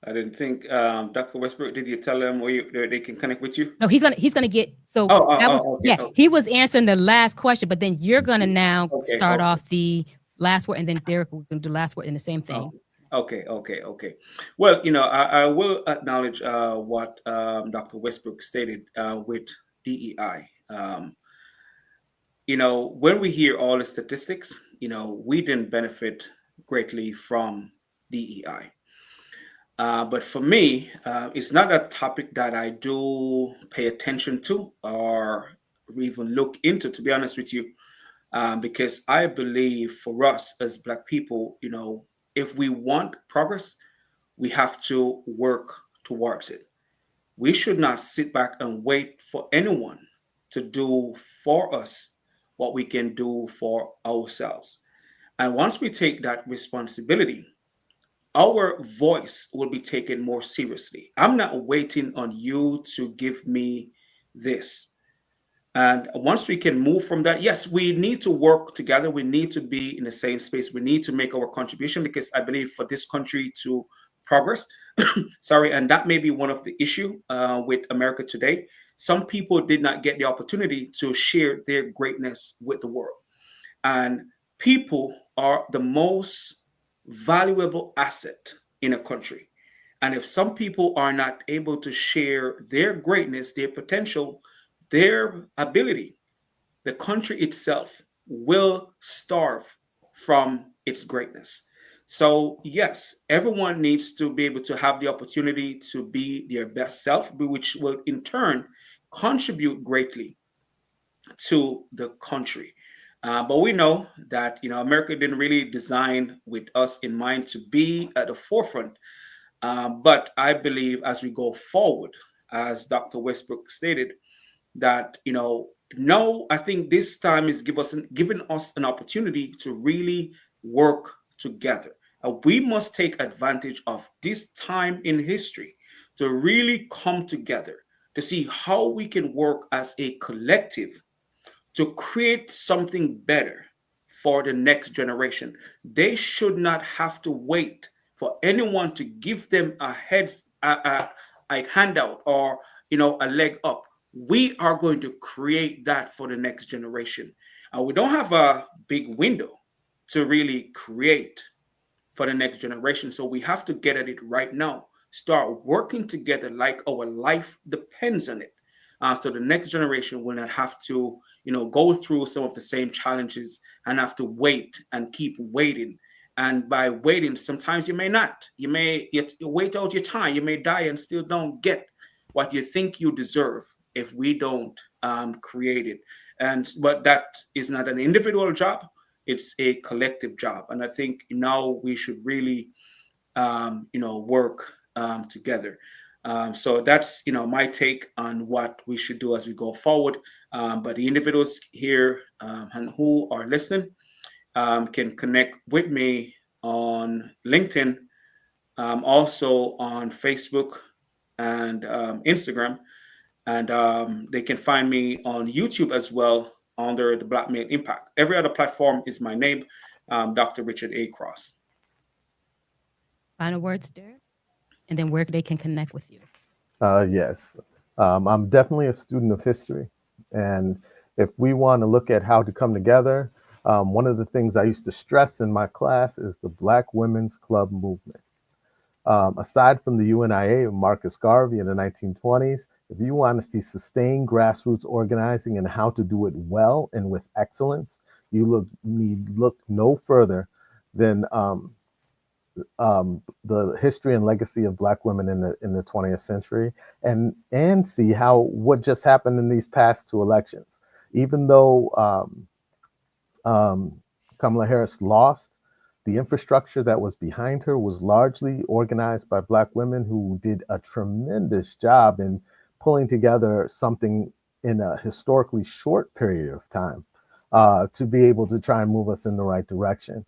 I didn't think, Dr. Westbrook, did you tell them where they can connect with you? No, he's gonna get, so okay. He was answering the last question, but then you're gonna now start off the last word, and then Derek will do the last word in the same thing. Okay. Well, I will acknowledge what Dr. Westbrook stated with DEI. when we hear all the statistics, we didn't benefit greatly from DEI. But for me, it's not a topic that I do pay attention to or even look into, to be honest with you, because I believe for us as Black people, if we want progress, we have to work towards it. We should not sit back and wait for anyone to do for us what we can do for ourselves. And once we take that responsibility, our voice will be taken more seriously. I'm not waiting on you to give me this. And once we can move from that, yes, we need to work together. We need to be in the same space. We need to make our contribution because I believe for this country to progress, sorry, and that may be one of the issue with America today. Some people did not get the opportunity to share their greatness with the world. And people are the most valuable asset in a country. And if some people are not able to share their greatness, their potential, their ability, the country itself will starve from its greatness. So, yes, everyone needs to be able to have the opportunity to be their best self, which will in turn contribute greatly to the country. But we know that America didn't really design with us in mind to be at the forefront. But I believe as we go forward, as Dr. Westbrook stated, that no, I think this time is giving us an opportunity to really work together. We must take advantage of this time in history to really come together to see how we can work as a collective to create something better for the next generation. They should not have to wait for anyone to give them a handout or a leg up. We are going to create that for the next generation. We don't have a big window to really create for the next generation. So we have to get at it right now. Start working together like our life depends on it. So the next generation will not have to, go through some of the same challenges and have to wait and keep waiting. And by waiting, sometimes you may not. You may wait out your time. You may die and still don't get what you think you deserve if we don't create it. But that is not an individual job. It's a collective job. And I think now we should really, work together. So that's my take on what we should do as we go forward. But the individuals here and who are listening can connect with me on LinkedIn, also on Facebook and Instagram, and they can find me on YouTube as well under the Black Male Impact. Every other platform is my name, Dr. Richard A. Cross. Final words, Derek, and then where they can connect with you. Yes, I'm definitely a student of history. And if we want to look at how to come together, one of the things I used to stress in my class is the Black Women's Club movement. Aside from the UNIA of Marcus Garvey in the 1920s, if you want to see sustained grassroots organizing and how to do it well and with excellence, you need look no further than the history and legacy of Black women in the 20th century, and see what just happened in these past two elections. Even though Kamala Harris lost, the infrastructure that was behind her was largely organized by Black women who did a tremendous job in pulling together something in a historically short period of time to be able to try and move us in the right direction.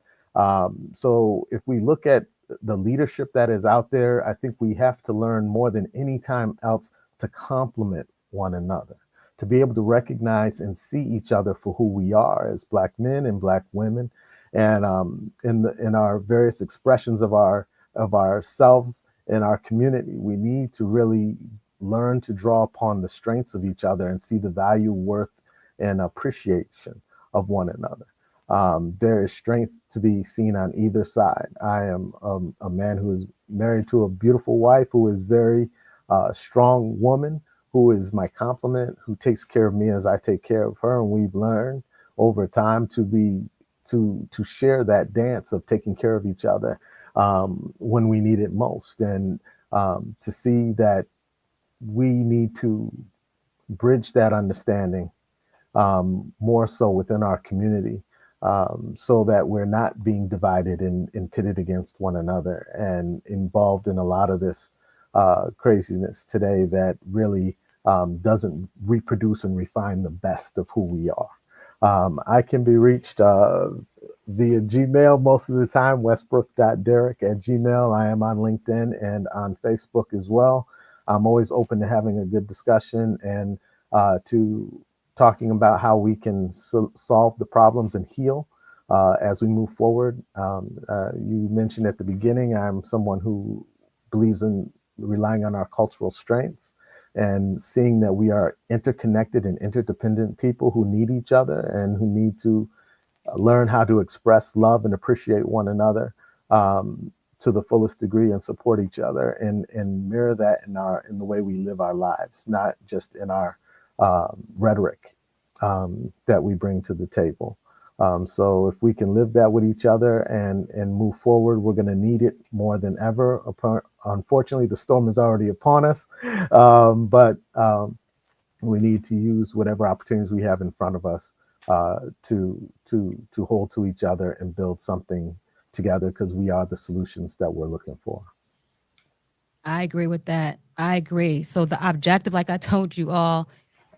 So if we look at the leadership that is out there, I think we have to learn more than any time else to complement one another, to be able to recognize and see each other for who we are as Black men and Black women, and in our various expressions of ourselves in our community. We need to really learn to draw upon the strengths of each other and see the value, worth, and appreciation of one another. There is strength to be seen on either side. I am a man who is married to a beautiful wife who is very strong woman, who is my complement, who takes care of me as I take care of her. And we've learned over time to share that dance of taking care of each other when we need it most, and to see that we need to bridge that understanding more so within our community, so that we're not being divided and pitted against one another and involved in a lot of this craziness today that really doesn't reproduce and refine the best of who we are. I can be reached via Gmail most of the time, westbrook.derek@gmail. I am on LinkedIn and on Facebook as well. I'm always open to having a good discussion and to talking about how we can solve the problems and heal as we move forward. You mentioned at the beginning, I'm someone who believes in relying on our cultural strengths and seeing that we are interconnected and interdependent people who need each other and who need to learn how to express love and appreciate one another to the fullest degree and support each other and mirror that in the way we live our lives, not just in our rhetoric that we bring to the table. So if we can live that with each other and move forward, we're going to need it more than ever. Unfortunately, the storm is already upon us, but we need to use whatever opportunities we have in front of us to hold to each other and build something together, because we are the solutions that we're looking for. I agree with that. I agree. So the objective, like I told you all,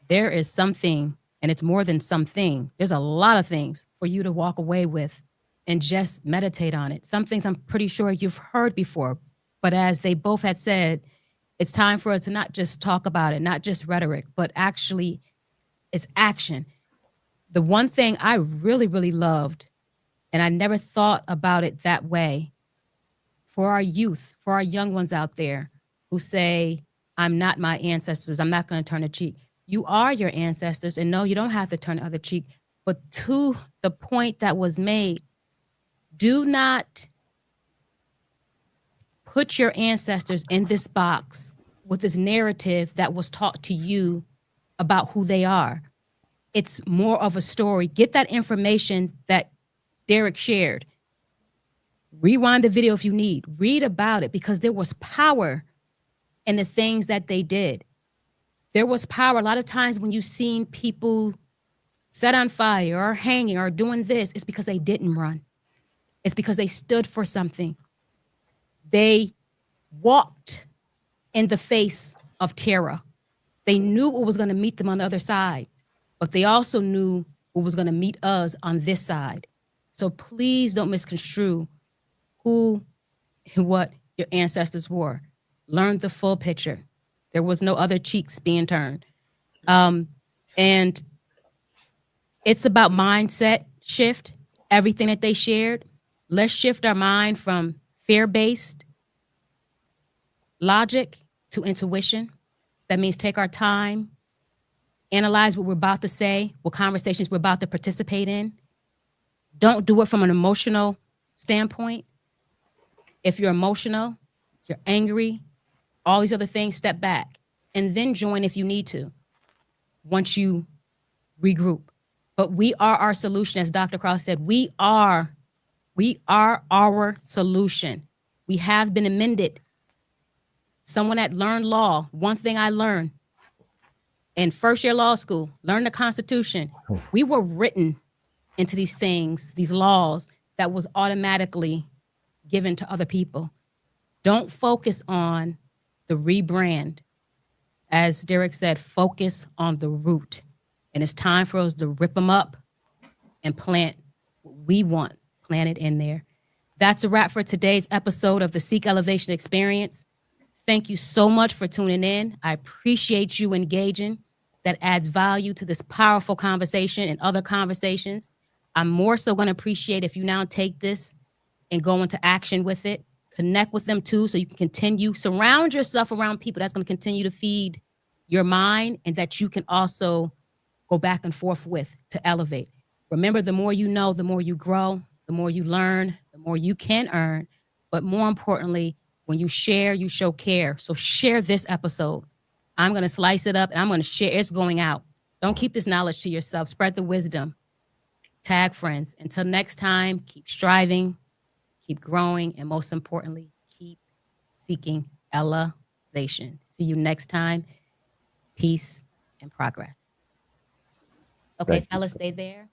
there is something, and it's more than something. There's a lot of things for you to walk away with and just meditate on it. Some things I'm pretty sure you've heard before, but as they both had said, it's time for us to not just talk about it, not just rhetoric, but actually it's action. The one thing I really, really loved, and I never thought about it that way, for our youth, for our young ones out there who say, I'm not my ancestors, I'm not going to turn a cheek. You are your ancestors, and no, you don't have to turn the other cheek. But to the point that was made, do not put your ancestors in this box with this narrative that was taught to you about who they are. It's more of a story. Get that information that Derek shared. Rewind the video if you need. Read about it, because there was power in the things that they did. There was power. A lot of times when you've seen people set on fire or hanging or doing this, it's because they didn't run. It's because they stood for something. They walked in the face of terror. They knew what was going to meet them on the other side, but they also knew what was going to meet us on this side. So please don't misconstrue who and what your ancestors were. Learn the full picture. There was no other cheeks being turned. And it's about mindset shift, everything that they shared. Let's shift our mind from fear-based logic to intuition. That means take our time, analyze what we're about to say, what conversations we're about to participate in. Don't do it from an emotional standpoint. If you're emotional, you're angry, all these other things, step back and then join if you need to once you regroup. But we are our solution, as Dr. Cross said. We are our solution. We have been amended. Someone that learned law, one thing I learned in first year law school, learn the Constitution. We were written into these things, these laws that was automatically given to other people. Don't focus on the rebrand. As Derek said, focus on the root. And it's time for us to rip them up and plant what we want planted in there. That's a wrap for today's episode of the Seek Elevation Experience. Thank you so much for tuning in. I appreciate you engaging. That adds value to this powerful conversation and other conversations. I'm more so going to appreciate if you now take this and go into action with it. Connect with them too, so you can continue. Surround yourself around people that's going to continue to feed your mind, and that you can also go back and forth with to elevate. Remember, the more you know, the more you grow, the more you learn, the more you can earn. But more importantly, when you share, you show care. So share this episode. I'm going to slice it up and I'm going to share. It's going out. Don't keep this knowledge to yourself. Spread the wisdom. tag friends. Until next time, keep striving, keep growing, and most importantly, keep seeking elevation. See you next time. Peace and progress. Okay, Thank you. fellas, stay there.